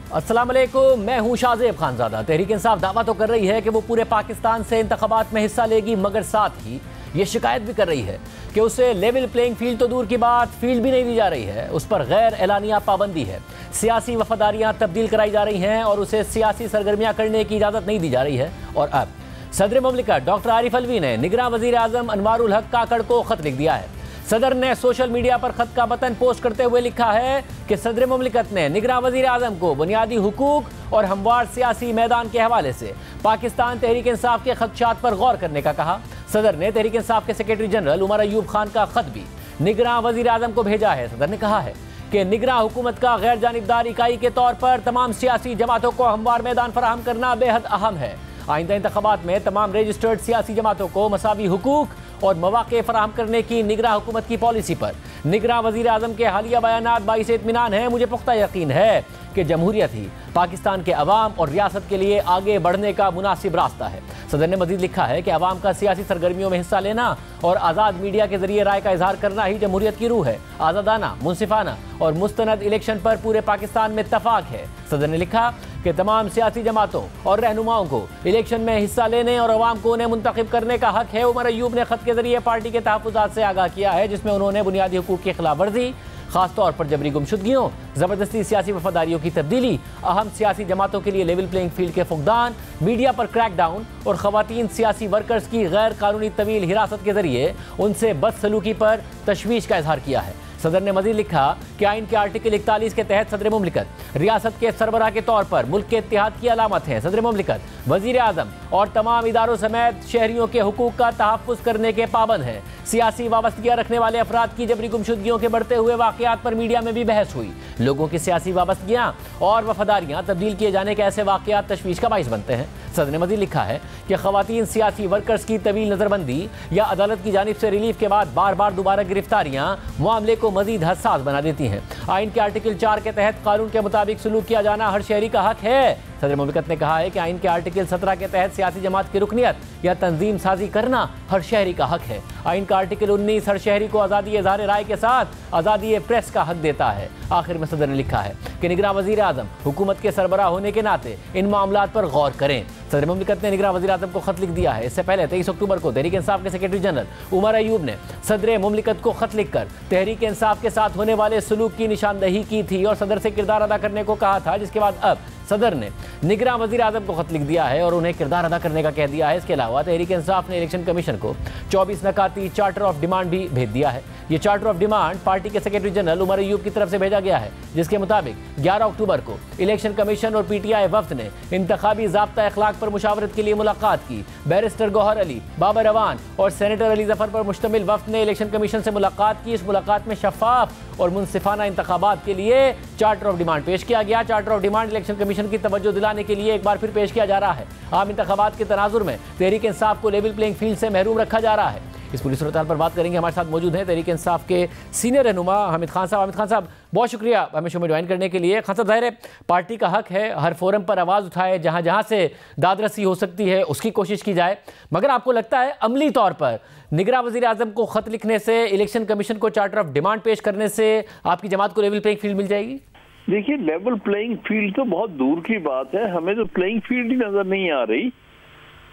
अस्सलाम वालेकुम, मैं हूं शाहजेब खानजादा। तहरीक इंसाफ दावा तो कर रही है कि वो पूरे पाकिस्तान से इंतखाबात में हिस्सा लेगी, मगर साथ ही ये शिकायत भी कर रही है कि उसे लेवल प्लेइंग फील्ड तो दूर की बात, फील्ड भी नहीं दी जा रही है। उस पर गैर एलानिया पाबंदी है, सियासी वफादारियां तब्दील कराई जा रही हैं और उसे सियासी सरगर्मियां करने की इजाज़त नहीं दी जा रही है। और अब सदर मुमलिकत डॉक्टर आरिफ अलवी ने निगरान वज़ीर आज़म अनवारुल हक काकड़ को खत लिख दिया है। सदर ने सोशल मीडिया पर खत का बटन पोस्ट करते हुए लिखा है कि सदर मुमलिकत ने निगरान वज़ीर आज़म को बुनियादी हुकूक और हमवार सियासी मैदान के हवाले से पाकिस्तान तहरीक इंसाफ के खदशात पर गौर करने का कहा। सदर ने तहरीक इंसाफ के सेक्रेटरी जनरल उमर अयूब खान का खत भी निगरान वज़ीर आज़म को भेजा है। सदर ने कहा है कि निगरान हुकूमत का गैर जानिबदार इकाई के तौर पर तमाम सियासी जमातों को हमवार मैदान फराहम करना बेहद अहम है। आइंदा इंतखाबात में तमाम रजिस्टर्ड सियासी जमातों को मसावी हुकूक और मौक़े फराहम करने की निगरान हुकूमत की पॉलिसी पर निगरान वज़ीर आज़म के हालिया बयानात बाइस इत्मीनान है। मुझे पुख्ता यकीन है कि जमहूरियत ही पाकिस्तान के अवाम और रियासत के लिए आगे बढ़ने का मुनासिब रास्ता है। सदर ने मजीद लिखा है कि अवाम का सियासी सरगर्मियों में हिस्सा लेना और आज़ाद मीडिया के जरिए राय का इजहार करना ही जमहूरियत की रूह है। आज़ादाना, मुनसिफाना और मुस्तनद इलेक्शन पर पूरे पाकिस्तान में इत्तफाक है। सदर ने लिखा कि तमाम सियासी जमातों और रहनुमाओं को इलेक्शन में हिस्सा लेने और अवाम को उन्हें मुंतखब करने का हक है। उमर अयूब ने खत के जरिए पार्टी के तहफ़्फ़ुज़ात से आगाह किया है, जिसमें उन्होंने बुनियादी हुकूक की खिलाफ वर्जी, खासतौर पर जबरी गुमशुदगियों, ज़बरदस्ती सियासी वफादारियों की तब्दीली, अहम सियासी जमातों के लिए लेवल प्लेइंग फील्ड के फुकदान, मीडिया पर क्रैकडाउन और ख़वातीन सियासी वर्कर्स की गैर कानूनी तवील हिरासत के जरिए उनसे बदसलूकी पर तशवीश का इजहार किया है। सदर ने मज़ीद लिखा कि आइन के आर्टिकल 41 के तहत सदर मुमलिकत रियासत के सरबराह के तौर पर मुल्क के इत्तेहाद की अलामत है। सदर मुमलिकत वज़ीर आज़म और तमाम इदारों समेत शहरियों के हुकूक का तहफ़्फ़ुज़ करने के पाबंद हैं। सियासी वाबस्तगियाँ रखने वाले अफराद की जबरी गुमशुदगियों के बढ़ते हुए वाक़यात पर मीडिया में भी बहस हुई। लोगों की सियासी वाबस्तगियाँ और वफादारियाँ तब्दील किए जाने के ऐसे वाक़यात तशवीश का बाइस बनते हैं। सदर ने मज़ीद लिखा है कि ख़वातीन सियासी वर्कर्स की तवील नज़रबंदी या अदालत की जानिब से रिलीफ के बाद बार बार दोबारा गिरफ्तारियाँ मामले को मज़ीद हसास बना देती हैं। आइन के आर्टिकल 4 के तहत कानून के मुताबिक सलूक किया जाना हर शहरी का हक है। सदर मुमलिकत ने कहा है कि आइन के आर्टिकल 17 के तहत सियासी जमात की रुकनियत या तंजीम साजी करना हर शहरी का हक है। आइन का आर्टिकल 19 हर शहरी को आज़ादी इज़हार राय के साथ आज़ादी प्रेस का हक देता है। आखिर में सदर ने लिखा है कि निगरान वज़ीर आज़म हुकूमत के सरबराह होने के नाते इन मामलात पर गौर करें। सदर मुमलिकत ने निगरान वज़ीर आज़म को खत लिख दिया है। इससे पहले 23 अक्टूबर को तहरीक इंसाफ के सेक्रेटरी जनरल उमर अयूब ने सदर मुमलिकत को खत लिखकर तहरीक इंसाफ के साथ होने वाले सलूक की निशानदही की थी और सदर से किरदार अदा करने को कहा था, जिसके बाद अब सदर ने निगरान वज़ीर आज़म को खत लिख दिया है और उन्हें किरदार अदा करने का कह दिया है। इसके अलावा तहरीक इंसाफ ने इलेक्शन कमीशन को 24 नकाती चार्टर ऑफ डिमांड भी भेज दिया है। ये चार्टर ऑफ डिमांड पार्टी के सेक्रेटरी जनरल उमर अयूब की तरफ से भेजा गया है, जिसके मुताबिक 11 अक्टूबर को इलेक्शन कमीशन और PTI वफ्द ने इंतखाबी ज़ाब्ता अखलाक पर मुशावरत के लिए मुलाकात की। बैरिस्टर गौहर अली, बाबर अवान और सेनेटर अली जफर पर मुश्तमिल वफ्द ने इलेक्शन कमीशन से मुलाकात की। इस मुलाकात में शफाफ और मुनसिफाना इंतखाबात के लिए चार्टर ऑफ डिमांड पेश किया गया। Charter of demand election commission की तवज्जो दिलाने के लिए एक बार फिर पेश किया जा रहा है। आम इंतखाबात के तनाजुर में तहरीक इंसाफ को लेवल प्लेइंग फील्ड से महरूम रखा जा रहा है। इस पूरी सूरत हाल पर बात करेंगे। हमारे साथ मौजूद हैं तहरीक इंसाफ के सीनियर रहनुमा हामिद खान साहब। हामिद खान साहब, बहुत शुक्रिया हमें शो में ज्वाइन करने के लिए। खान साहब, ज़ाहिर है पार्टी का हक है हर फोरम पर आवाज़ उठाए, जहाँ जहाँ से दादरसी हो सकती है उसकी कोशिश की जाए, मगर आपको लगता है अमली तौर पर निगरान वज़ीर आज़म को खत लिखने से, इलेक्शन कमीशन को चार्टर ऑफ डिमांड पेश करने से आपकी जमात को लेवल प्लेइंग फील्ड मिल जाएगी? देखिए, लेवल प्लेइंग फील्ड तो बहुत दूर की बात है, हमें तो प्लेइंग फील्ड ही नजर नहीं आ रही।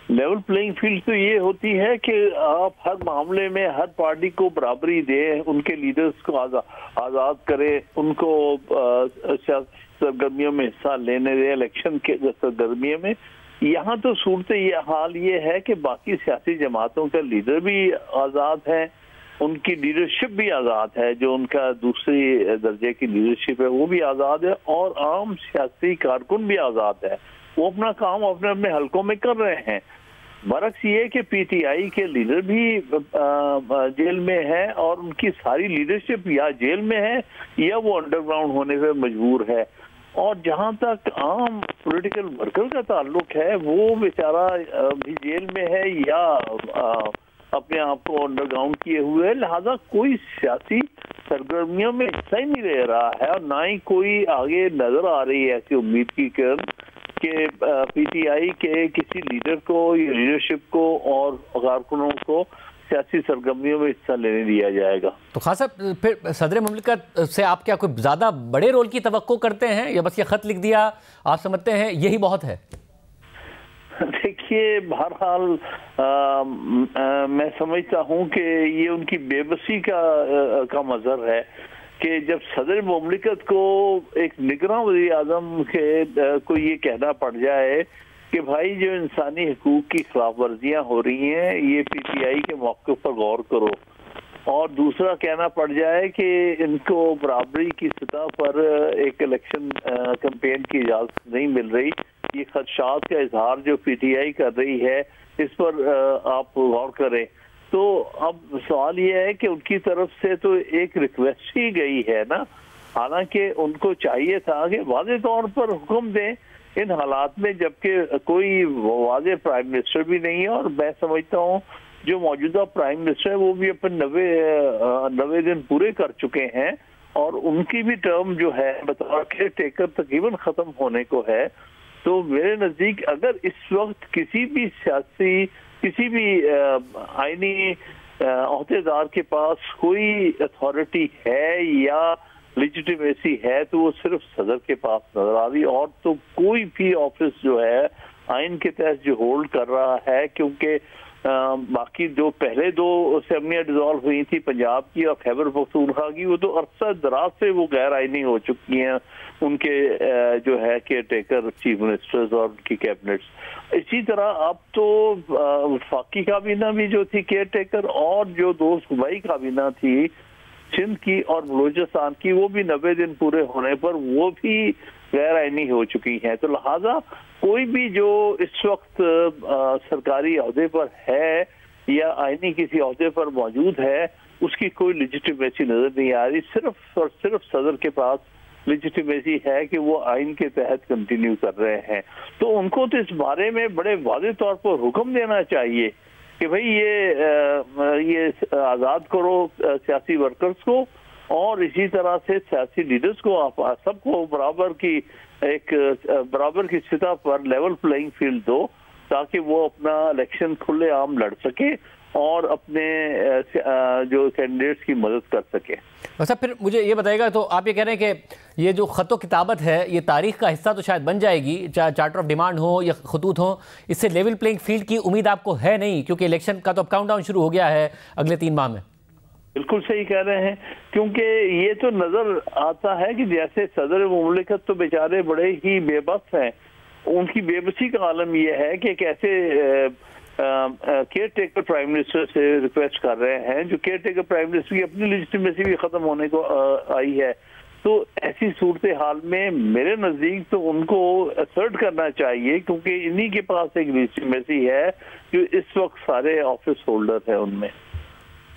लेवल प्लेइंग फील्ड तो ये होती है कि आप हर मामले में हर पार्टी को बराबरी दें, उनके लीडर्स को आज़ाद करें, उनको सरगर्मियों में हिस्सा लेने दें, इलेक्शन के सरगर्मियों में। यहाँ तो सूरत ये हाल ये है कि बाकी सियासी जमातों का लीडर भी आज़ाद है, उनकी लीडरशिप भी आज़ाद है, जो उनका दूसरी दर्जे की लीडरशिप है वो भी आज़ाद है, और आम सियासी कारकुन भी आज़ाद है। वो अपना काम अपने अपने हलकों में कर रहे हैं। बरक्स ये कि PTI के लीडर भी जेल में है और उनकी सारी लीडरशिप या जेल में है या वो अंडरग्राउंड होने पे मजबूर है। और जहाँ तक आम पॉलिटिकल वर्कर का ताल्लुक है, वो बेचारा भी जेल में है या अपने आप को अंडरग्राउंड किए हुए है, लिहाजा कोई सियासी सरगर्मियों में हिस्सा ही नहीं ले रहा है और ना ही कोई आगे नजर आ रही है ऐसी उम्मीद की किरण कि PTI के किसी लीडर को या लीडरशिप को और कारकुनों को सियासी सरगर्मियों में हिस्सा लेने दिया जाएगा। तो खास साहब, फिर सदर मुमलिकत से आप क्या कोई ज़्यादा बड़े रोल की तवक्को करते हैं, या बस ये ख़त लिख दिया आप समझते हैं यही बहुत है? देखिए, बहरहाल मैं समझता हूँ कि ये उनकी बेबसी का मजहर है कि जब सदर मुमलिकत को एक निगरान वज़ीर आज़म के को ये कहना पड़ जाए कि भाई जो इंसानी हकूक की खिलाफ वर्जियाँ हो रही हैं, ये PTI के मौक़िफ़ पर गौर करो, और दूसरा कहना पड़ जाए कि इनको बराबरी की सतह पर एक इलेक्शन कैंपेन की इजाज़त नहीं मिल रही, ये खदशात का इजहार जो PTI कर रही है इस पर आप गौर करें। तो अब सवाल ये है कि उनकी तरफ से तो एक रिक्वेस्ट ही गई है ना, हालांकि उनको चाहिए था कि वाज़े तौर पर हुक्म दें इन हालात में, जबकि कोई वाज़े प्राइम मिनिस्टर भी नहीं है। और मैं समझता हूँ जो मौजूदा प्राइम मिनिस्टर है वो भी अपने 90 दिन पूरे कर चुके हैं, और उनकी भी टर्म जो है बतौर केयर टेकर तकरीबन ख़त्म होने को है। तो मेरे नज़दीक अगर इस वक्त किसी भी सियासी, किसी भी आईनी अहदेदार के पास कोई अथॉरिटी है या लेजिटिमेसी है तो वो सिर्फ सदर के पास नजर आ रही, और तो कोई भी ऑफिस जो है आइन के तहत जो होल्ड कर रहा है, क्योंकि बाकी जो पहले 2 असेंबलियां डिसॉल्व हुई थी, पंजाब की और खैबर पख्तूनख्वा की, वो तो अरसा दराज से वो गैर आइनी हो चुकी हैं, उनके जो है केयर टेकर चीफ मिनिस्टर्स और उनकी कैबिनेट्स। इसी तरह अब तो वफाकी काबीना भी जो थी केयर टेकर, और जो 2 सूबाई काबीना थी सिंध की और बलूचिस्तान की, वो भी 90 दिन पूरे होने पर वो भी गैर आइनी हो चुकी हैं। तो लिहाजा कोई भी जो इस वक्त सरकारी अहदे पर है या आइनी किसी अहदे पर मौजूद है, उसकी कोई लेजिटिमेसी नजर नहीं आ रही। सिर्फ और सिर्फ सदर के पास लेजिटिमेसी है कि वो आइन के तहत कंटिन्यू कर रहे हैं। तो उनको तो इस बारे में बड़े वाज़े तौर पर हुक्म देना चाहिए कि भाई ये आज़ाद करो सियासी वर्कर्स को, और इसी तरह से सियासी लीडर्स को, आप सबको बराबर की सतह पर लेवल प्लेइंग फील्ड दो, ताकि वो अपना इलेक्शन खुले आम लड़ सके और अपने जो कैंडिडेट्स की मदद कर सके। अच्छा, फिर मुझे ये बताइएगा, तो आप ये कह रहे हैं कि ये जो ख़तो किताबत है ये तारीख का हिस्सा तो शायद बन जाएगी, चाहे चार्टर ऑफ डिमांड हो या खतूत हो, इससे लेवल प्लेइंग फील्ड की उम्मीद आपको है नहीं, क्योंकि इलेक्शन का तो अब काउंटडाउन शुरू हो गया है अगले 3 माह में। बिल्कुल सही कह रहे हैं, क्योंकि ये तो नजर आता है कि जैसे सदर मुमलिकत तो बेचारे बड़े ही बेबस हैं, उनकी बेबसी का आलम यह है कि कैसे केयर टेकर प्राइम मिनिस्टर से रिक्वेस्ट कर रहे हैं, जो केयर टेकर प्राइम मिनिस्टर की अपनी लेजिटिमेसी भी खत्म होने को आई है। तो ऐसी सूरत हाल में मेरे नजदीक तो उनको असर्ट करना चाहिए, क्योंकि इन्हीं के पास एक लेजिटिमेसी है जो इस वक्त सारे ऑफिस होल्डर है उनमें।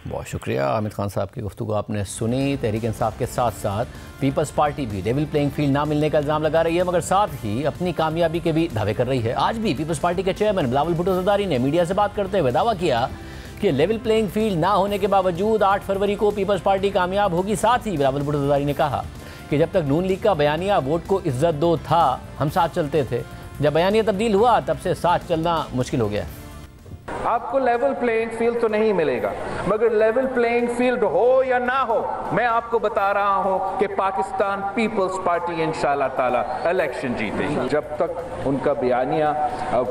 बहुत शुक्रिया आमिर खान साहब की गुफ्तगू आपने सुनी। तहरीक इंसाफ के साथ साथ पीपल्स पार्टी भी लेवल प्लेइंग फील्ड ना मिलने का इल्ज़ाम लगा रही है, मगर साथ ही अपनी कामयाबी के भी दावे कर रही है। आज भी पीपल्स पार्टी के चेयरमैन बिलावल भुट्टो ज़रदारी ने मीडिया से बात करते हुए दावा किया कि लेवल प्लेइंग फील्ड ना होने के बावजूद 8 फरवरी को पीपल्स पार्टी कामयाब होगी। साथ ही बिलावल भुट्टो ज़रदारी ने कहा कि जब तक नून लीग का बयानिया वोट को इज्जत दो था, हम साथ चलते थे, जब बयानिया तब्दील हुआ तब से साथ चलना मुश्किल हो गया। आपको लेवल प्लेइंग फील्ड तो नहीं मिलेगा, मगर लेवल प्लेइंग फील्ड हो या ना हो, मैं आपको बता रहा हूं कि पाकिस्तान पीपल्स पार्टी इंशाल्लाह ताला इलेक्शन जीतेगी। जब तक उनका बयानिया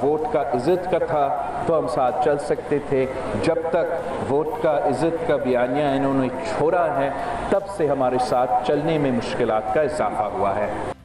वोट का इज्जत का था तो हम साथ चल सकते थे, जब तक वोट का इज्जत का बयानिया इन्होंने छोड़ा है तब से हमारे साथ चलने में मुश्किलात का इजाफा हुआ है।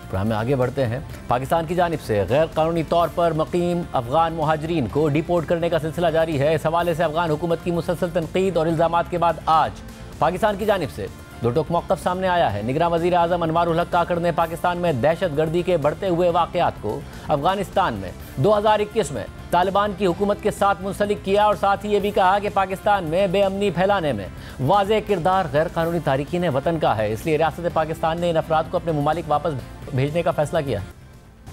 प्रोग्राम में आगे बढ़ते हैं। पाकिस्तान की जानिब से गैर कानूनी तौर पर मकीम अफगान मुहाजिरीन को डिपोर्ट करने का सिलसिला जारी है। इस हवाले से अफगान हुकूमत की मुसलसल तनकीद और इल्ज़ामात के बाद आज पाकिस्तान की जानिब से दो टोक मौक़िफ़ सामने आया है। निगरान वज़ीर आज़म अनवारुल हक काकड़ ने पाकिस्तान में दहशतगर्दी के बढ़ते हुए वाक़यात को अफगानिस्तान में 2021 में तालिबान की हुकूमत के साथ मुंसलिक किया, और साथ ही ये भी कहा कि पाकिस्तान में बेअमनी फैलाने में वाज़ेह किरदार गैर कानूनी तारिकीन वतन का है, इसलिए रियासत पाकिस्तान ने इन अफराद को अपने मुमालिक वापस भेजने का फैसला किया।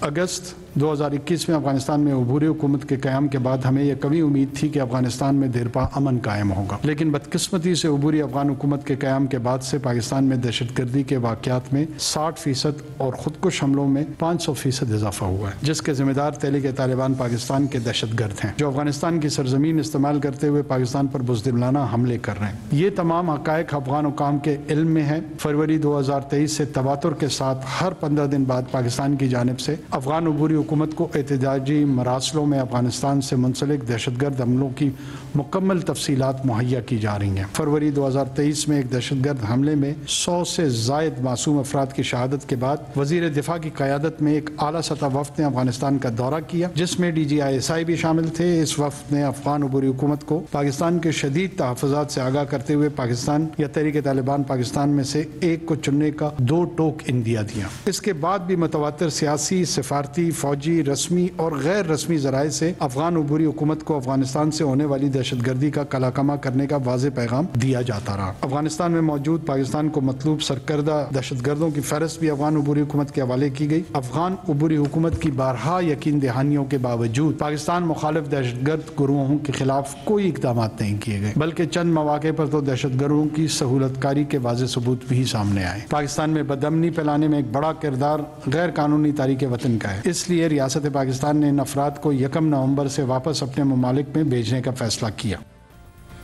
अगस्त 2021 में अफगानिस्तान में अबूरी हुकूमत के क़याम के बाद हमें यह कभी उम्मीद थी कि अफगानिस्तान में देरपा अमन कायम होगा, लेकिन बदकिस्मती से अबूरी अफगान हुकूमत के क़याम के बाद से पाकिस्तान में दहशतगर्दी के वाक़यात में 60% और खुदकुश हमलों में 500% इजाफा हुआ है, जिसके जिम्मेदार तहरीक तालिबान पाकिस्तान के दहशतगर्द हैं जो अफगानिस्तान की सरजमीन इस्तेमाल करते हुए पाकिस्तान पर बुज़दिलाना हमले कर रहे हैं। ये तमाम हक़ाइक़ अफगान हुकाम के इल्म में है। फरवरी 2023 से तवातुर के साथ हर 15 दिन बाद पाकिस्तान की जानिब से अफगान अबूरी हुकूमत को एहतजाजी मरासलों में अफगानिस्तान से मुंसलिक दहशतगर्द हमलों की मुकम्मल तफसीलात मुहैया की जा रही हैं। फरवरी 2023 में एक दहशतगर्द हमले में 100 से ज़ायद मासूम अफराद की शहादत के बाद वज़ीर दिफा की क़यादत में एक आला सतह वफ़द ने अफगानिस्तान का दौरा किया, जिसमें DGISI भी शामिल थे। इस वफ़द ने अफगान अबूरी हुकूमत को पाकिस्तान के शदीद तहफ़्फ़ुज़ात से आगाह करते हुए पाकिस्तान या तहरीक तालिबान पाकिस्तान में से एक को चुनने का 2 टोक इंदिया दिया। इसके बाद भी मुतवातिर सियासी, सिफारती, फौजी, रस्मी और गैर रस्मी ज़राए से अफगान अबूरी हुकूमत को अफगानिस्तान से होने वाली दहशतगर्दी का कलाकमा करने का वाज़ेह पैगाम दिया जाता रहा। अफगानिस्तान में मौजूद पाकिस्तान को मतलूब सरकर्दा दहशतगर्दों की फहरिस्त भी अफगान अबूरी हुकूमत के हवाले की गई। अफगान अबूरी हुकूमत की बारहा यकीन दहानियों के बावजूद पाकिस्तान मुखालिफ दहशतगर्द गुरुओं के खिलाफ कोई इक़दाम नहीं किए गए, बल्कि चंद मौके पर तो दहशतगर्दों की सहूलतकारी के वाज़ेह सबूत भी सामने आए। पाकिस्तान में बदअमनी फैलाने में एक बड़ा किरदार गैर कानूनी तारीक वतन का है। इसलिए रियासत पाकिस्तान ने इन अफराद को 1 नवंबर से वापस अपने ममालिक में भेजने का फैसला किया।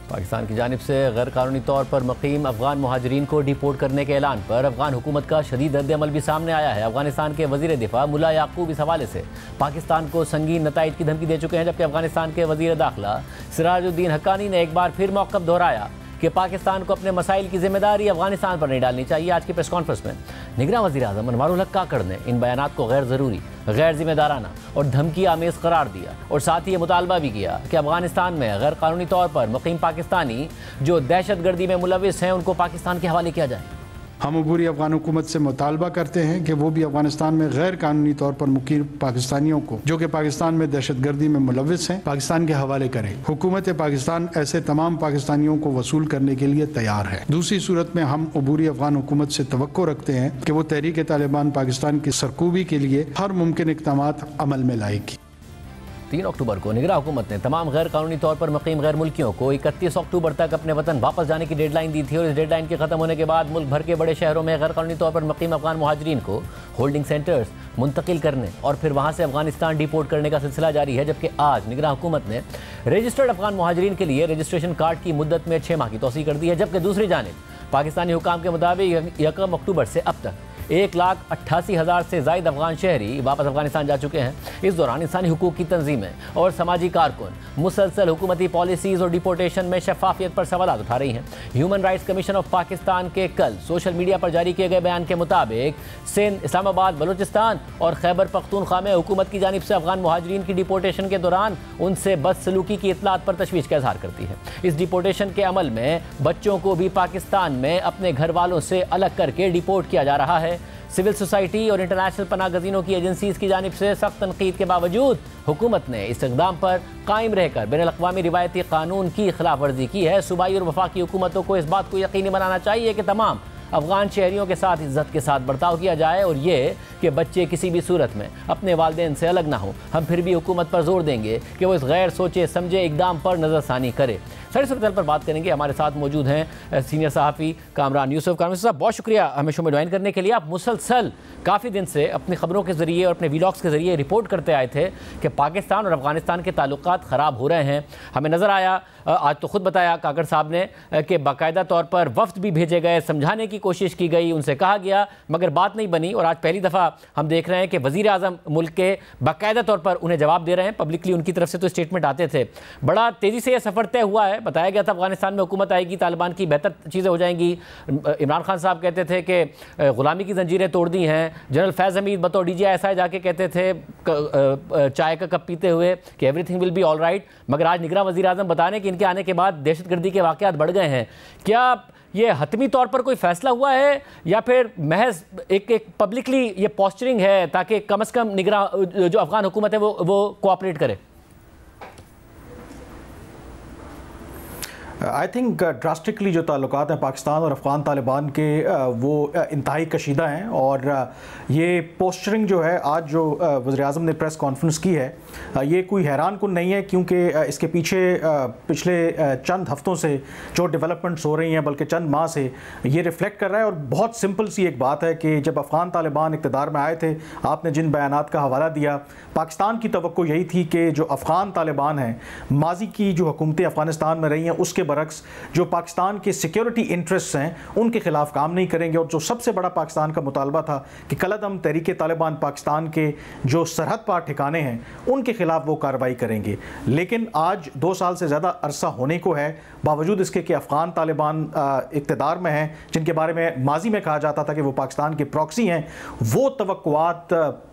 पाकिस्तान की जानिब से गैर कानूनी तौर पर मुकीम अफगान मुहाजिरीन को डिपोर्ट करने के ऐलान पर अफगान हुकूमत का शदीद रद्द-ए-अमल भी सामने आया है। अफगानिस्तान के वज़ीर दिफा मुल्ला याकूब इस हवाले से पाकिस्तान को संगीन नताइज की धमकी दे चुके हैं, जबकि अफगानिस्तान के वज़ीर दाखिला सिराजुद्दीन हक्कानी ने एक बार फिर मौक़िफ़ दोहराया कि पाकिस्तान को अपने मसाइल की जिम्मेदारी अफगानिस्तान पर नहीं डालनी चाहिए। आज की प्रेस कॉन्फ्रेंस में निगरान वज़ीर आज़म अनवारुल हक काकड़ ने इन बयानात को गैर ज़रूरी, गैर जिम्मेदाराना और धमकी आमेज़ करार दिया और साथ ही ये मुतालबा भी किया कि अफगानिस्तान में गैर कानूनी तौर पर मुकीम पाकिस्तानी जो दहशतगर्दी में मुलविस हैं उनको पाकिस्तान के हवाले किया जाए। हम अबूरी अफगान हुकूमत से मुतालबा करते हैं कि वो भी अफगानिस्तान में गैर कानूनी तौर पर मुकीम पाकिस्तानियों को जो कि पाकिस्तान में दहशतगर्दी में मुलविस हैं पाकिस्तान के हवाले करें। हुकूमत पाकिस्तान ऐसे तमाम पाकिस्तानियों को वसूल करने के लिए तैयार है। दूसरी सूरत में हम अबूरी अफगान हुकूमत से तवक्को रखते हैं कि वो तहरीक तालिबान पाकिस्तान की सरकूबी के लिए हर मुमकिन इक़दामात अमल में लाएगी। 3 अक्टूबर को निगरान हुकूमत ने तमाम गैर कानूनी तौर पर मुकीम गैर मुल्कियों को 31 अक्टूबर तक अपने वतन वापस जाने की डेडलाइन दी थी और इस डेडलाइन के खत्म होने के बाद मुल्क भर के बड़े शहरों में गैर कानूनी तौर पर मुकीम अफगान मुहाजिरीन को होल्डिंग सेंटर्स मुंतकिल करने और फिर वहाँ से अफगानिस्तान डिपोर्ट करने का सिलसिला जारी है। जबकि आज निगरान हुकूमत ने रजिस्टर्ड अफगान मुहाजिरीन के लिए रजिस्ट्रेशन कार्ड की मुद्दत में 6 माह की तौसीह कर दी है। जबकि दूसरी जानिब पाकिस्तानी हुकाम के मुताबिक 1 अक्टूबर से अब तक 1,88,000 से ज़ायद अफगान शहरी वापस अफगानिस्तान जा चुके हैं। इस दौरान इंसानी हुकूक की तंजीमें और समाजी कारकुन मुसलसल हुकूमती पॉलिसीज़ और डिपोर्टेशन में शफाफियत पर सवाल उठा रही हैं। Human rights commission of Pakistan के कल सोशल मीडिया पर जारी किए गए बयान के मुताबिक सिंध, इस्लामाबाद, बलूचिस्तान और खैबर पख्तूनख्वा में हुकूमत की जानिब से अफगान मुहाजिरीन की डिपोर्टेशन के दौरान उनसे बदसलूकी की इत्तलात पर तशवीश का इजहार करती है। इस डिपोर्टेशन के अमल में बच्चों को भी पाकिस्तान में अपने घर वालों से अलग करके डिपोर्ट किया जा रहा है। सिविल सोसाइटी और इंटरनेशनल पनाहगज़ीनों की एजेंसीज की जानिब से सख्त तनकीद के बावजूद हुकूमत ने इस इक़दाम पर कायम रहकर बैनुल-अक़वामी रिवायती कानून की खिलाफ वर्जी की है। सूबाई और वफाकी हुकूमतों को इस बात को यकीनी बनाना चाहिए कि तमाम अफगान शहरियों के साथ इज्जत के साथ बर्ताव किया जाए और ये कि बच्चे किसी भी सूरत में अपने वालिदैन से अलग ना हो। हम फिर भी हुकूमत पर जोर देंगे कि वो इस गैर सोचे समझे इक़दाम पर नज़रसानी करे। सारी सूरत पर बात करेंगे। हमारे साथ मौजूद हैं सीनियर सहाफ़ी कामरान यूसुफ। कामरान साहब, बहुत शुक्रिया हमें शो में ज्वाइन करने के लिए। आप मुसलसल काफ़ी दिन से अपनी ख़बरों के ज़रिए और अपने वीलॉग्स के ज़रिए रिपोर्ट करते आए थे कि पाकिस्तान और अफ़गानिस्तान के ताल्लुकात ख़राब हो रहे हैं। हमें नज़र आया, आज तो ख़ुद बताया काकड़ साहब ने कि बाकायदा तौर पर वफ़द भी भेजे गए, समझाने की कोशिश की गई, उनसे कहा गया, मगर बात नहीं बनी। और आज पहली दफ़ा हम देख रहे हैं कि वज़ीर आज़म मुल्क के बाकायदा तौर पर उन्हें जवाब दे रहे हैं। पब्लिकली उनकी तरफ से तो स्टेटमेंट आते थे। बड़ा तेज़ी से यह सफ़र तय हुआ है। बताया गया था अफगानिस्तान में हुकूमत आएगी, तालिबान की बेहतर चीज़ें हो जाएंगी। इमरान खान साहब कहते थे कि ग़ुलामी की जंजीरें तोड़ दी हैं। जनरल फैज़ हमीद बतौर DGISI जाके कहते थे चाय का कप पीते हुए कि everything will be all right. मगर आज निगरान वज़ीर आज़म बता रहे हैं कि इनके आने के बाद दहशतगर्दी के वाक़यात बढ़ गए हैं। क्या ये हतमी तौर पर कोई फैसला हुआ है या फिर महज एक पब्लिकली ये पोस्चरिंग है ताकि कम से कम निगरान जो अफगान हुकूमत है वो कोऑपरेट करे? आई थिंक ड्रास्टिकली जो ताल्लुकात हैं पाकिस्तान और अफ़गान तालिबान के वो इंतहाई कशीदा हैं, और ये पोस्चरिंग जो है आज जो वज़ीर-ए-आज़म ने प्रेस कॉन्फ्रेंस की है ये कोई हैरान कुन नहीं है, क्योंकि इसके पीछे पिछले चंद हफ्तों से जो डेवलपमेंट्स हो रही हैं, बल्कि चंद माह से ये रिफ्लेक्ट कर रहा है। और बहुत सिंपल सी एक बात है कि जब अफ़गान तालिबान इक़्तिदार में आए थे, आपने जिन बयानात का हवाला दिया, पाकिस्तान की तवक्को यही थी कि जो अफ़गान तालिबान हैं, माजी की जो हुकूमतें अफ़गानिस्तान में रही हैं उसके बरक्स जो पाकिस्तान के सिक्योरिटी इंटरेस्ट हैं उनके खिलाफ काम नहीं करेंगे। और जो सबसे बड़ा पाकिस्तान का मुतालबा था कि कलअदम तहरीक तालिबान पाकिस्तान के जो सरहद पार ठिकाने हैं उनके खिलाफ वो कार्रवाई करेंगे। लेकिन आज 2 साल से ज़्यादा अरसा होने को है, बावजूद इसके कि अफ़गान तालिबान इक़्तिदार में हैं, जिनके बारे में माजी में कहा जाता था कि वो पाकिस्तान के प्रॉक्सी हैं, वो तवक्कुआत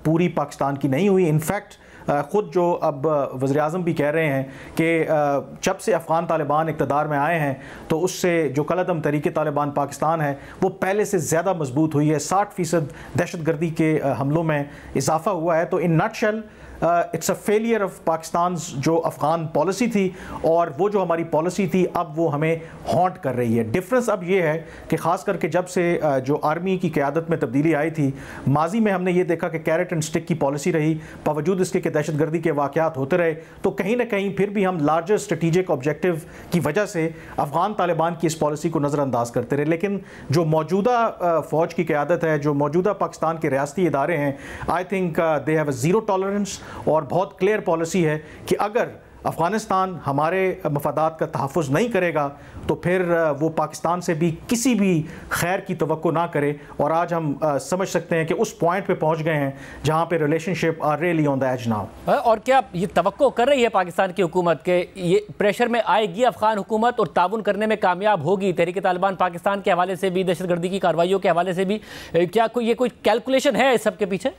पूरी पाकिस्तान की नहीं हुई। इनफैक्ट ख़ुद जो अब वज़ीर-ए-आज़म भी कह रहे हैं कि जब से अफ़गान तालिबान इक़्तिदार में आए हैं तो उससे जो कलअदम तहरीक तालिबान पाकिस्तान है वो पहले से ज़्यादा मजबूत हुई है। 60% दहशतगर्दी के हमलों में इजाफ़ा हुआ है। तो in nutshell it's a failure of Pakistan जो अफ़गान पॉलिसी थी, और वो जो हमारी पॉलिसी थी अब वो हमें हॉन्ट कर रही है। डिफरेंस अब ये है कि ख़ास करके जब से जो आर्मी की क़यादत में तब्दीली आई थी, माजी में हमने ये देखा कि कैरेट एंड स्टिक की पॉलिसी रही, बावजूद इसके कि दहशतगर्दी के वाक़यात होते रहे, तो कहीं ना कहीं फिर भी हम लार्जर स्ट्रेटिजिक ऑब्जेक्टिव की वजह से अफ़गान तालिबान की इस पॉलिसी को नज़रअंदाज करते रहे। लेकिन जो मौजूदा फ़ौज की क़यादत है, जो मौजूदा पाकिस्तान के रियासती इदारे हैं, I think they have a zero tolerance और बहुत क्लियर पॉलिसी है कि अगर अफ़गानिस्तान हमारे मफादात का तहफ़्फ़ुज़ नहीं करेगा तो फिर वो पाकिस्तान से भी किसी भी खैर की तवक्को ना करे। और आज हम समझ सकते हैं कि उस पॉइंट पे पहुंच गए हैं जहां पे relationship are really on the edge now. और क्या ये तवक्को कर रही है पाकिस्तान की हुकूमत के ये प्रेशर में आएगी अफ़गान हुकूमत और ताउन करने में कामयाब होगी तहरीक तालिबान पाकिस्तान के हवाले से भी, दहशतगर्दी की कार्रवाइयों के हवाले से भी? क्या कोई कैलकुलेशन है इस सब के पीछे?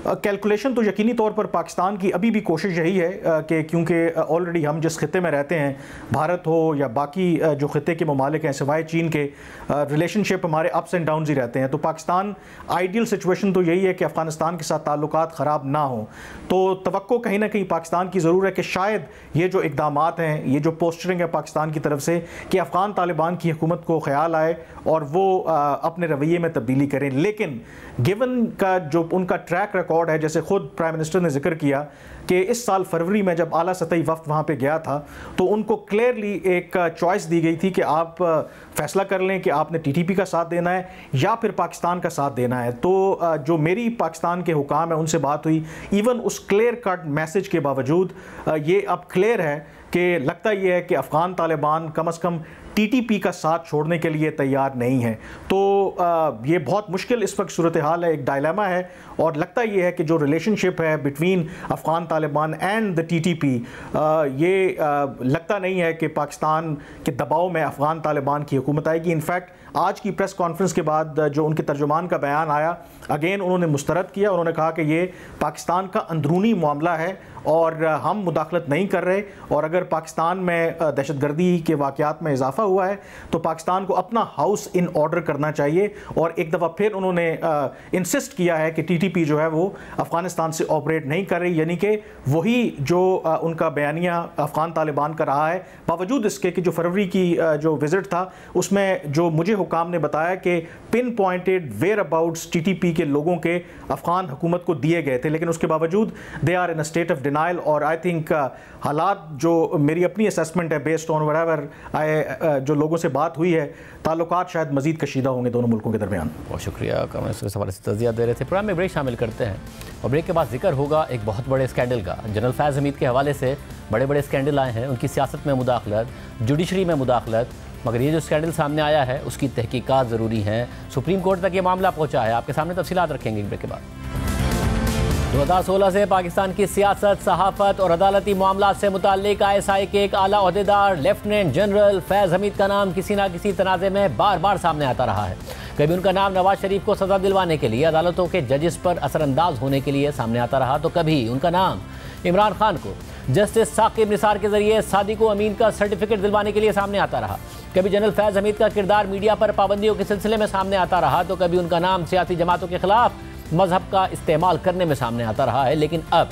कैलकुलेशन तो यकीनी तौर पर पाकिस्तान की अभी भी कोशिश यही है कि क्योंकि ऑलरेडी हम जिस खित्ते में रहते हैं, भारत हो या बाकी जो खित्ते के ममालिक हैं सिवाय चीन के, रिलेशनशिप हमारे अप्स एंड डाउन्स ही रहते हैं। तो पाकिस्तान आइडियल सिचुएशन तो यही है कि अफ़गानिस्तान के साथ ताल्लुकात ख़राब ना हो। तो तवक्को कहीं ना कहीं पाकिस्तान की ज़रूर है कि शायद ये जो इक़दामात हैं, ये जो पोस्टरिंग है पाकिस्तान की तरफ से कि अफ़गान तालिबान की हुकूमत को ख्याल आए और वो अपने रवैये में तब्दीली करें। लेकिन गिवन का जो उनका ट्रैक रिकॉर्ड है, जैसे खुद प्राइम मिनिस्टर ने जिक्र किया कि इस साल फरवरी में जब आला सतही वफ़द वहाँ पे गया था तो उनको क्लियरली एक चॉइस दी गई थी कि आप फैसला कर लें कि आपने टीटीपी का साथ देना है या फिर पाकिस्तान का साथ देना है। तो जो मेरी पाकिस्तान के हुकाम है उनसे बात हुई, इवन उस क्लियर कट मैसेज के बावजूद ये अब क्लियर है कि लगता ये है कि अफ़गान तालिबान कम से कम टीटीपी का साथ छोड़ने के लिए तैयार नहीं है। तो ये बहुत मुश्किल इस वक्त सूरत हाल है, एक डायलेमा है। और लगता ये है कि जो रिलेशनशिप है between Afghan Taliban and the TTP, ये लगता नहीं है कि पाकिस्तान के दबाव में अफ़गान तालिबान की हुकूमत आएगी। इनफैक्ट आज की प्रेस कॉन्फ्रेंस के बाद जो उनके तर्जुमान का बयान आया, अगेन उन्होंने मुस्तरद किया, उन्होंने कहा कि ये पाकिस्तान का अंदरूनी मामला है और हम मुदाखलत नहीं कर रहे। और अगर पाकिस्तान में दहशतगर्दी के वाक़यात में इजाफा हुआ है तो पाकिस्तान को अपना हाउस इन ऑर्डर करना चाहिए। और एक दफ़ा फिर उन्होंने इंसिस्ट किया है कि टीटीपी जो है वो अफ़गानिस्तान से ऑपरेट नहीं कर रही, यानी कि वही जो उनका बयानिया अफ़गान तालिबान का रहा है, बावजूद इसके कि जो फरवरी की जो विज़िट था उसमें जो मुझे हुकाम ने बताया कि pinpointed whereabouts TTP के लोगों के अफ़गान हुकूमत को दिए गए थे, लेकिन उसके बावजूद they are in a state of denial. और आई थिंक हालात जो मेरी अपनी असेसमेंट है बेस्ड ऑन व्हाटएवर जो लोगों से बात हुई है, ताल्लुकात शायद मज़ीद कशीदा होंगे दोनों मुल्कों के दरमियान। बहुत शुक्रिया, इस हवाले से तज़िया दे रहे थे। प्रोग्राम में ब्रेक शामिल करते हैं और ब्रेक के बाद जिक्र होगा एक बहुत बड़े स्कैंडल का। जनरल फैज़ हमीद के हवाले से बड़े बड़े स्कैंडल आए हैं, उनकी सियासत में मुदाखलत, जुडिशरी में मुदाखलत, मगर ये जो स्कैंडल सामने आया है उसकी तहकीकात ज़रूरी हैं। सुप्रीम कोर्ट तक ये मामला पहुँचा है, आपके सामने तफसीलात रखेंगे ब्रेक के बाद। 2016 से पाकिस्तान की सियासत, सहाफ़त और अदालती मामलात से मुताल्लिक ISI के एक आला ओहदेदार लेफ्टिनेंट जनरल फैज़ हमीद का नाम किसी न किसी तनाज़े में बार बार सामने आता रहा है। कभी उनका नाम नवाज शरीफ को सज़ा दिलवाने के लिए अदालतों के जजेस पर असरअंदाज होने के लिए सामने आता रहा, तो कभी उनका नाम इमरान खान को जस्टिस साकिब निसार के जरिए सादिक अमीन का सर्टिफिकेट दिलवाने के लिए सामने आता रहा। कभी जनरल फैज़ हमीद का किरदार मीडिया पर पाबंदियों के सिलसिले में सामने आता रहा, तो कभी उनका नाम सियासी जमातों के खिलाफ मजहब का इस्तेमाल करने में सामने आता रहा है। लेकिन अब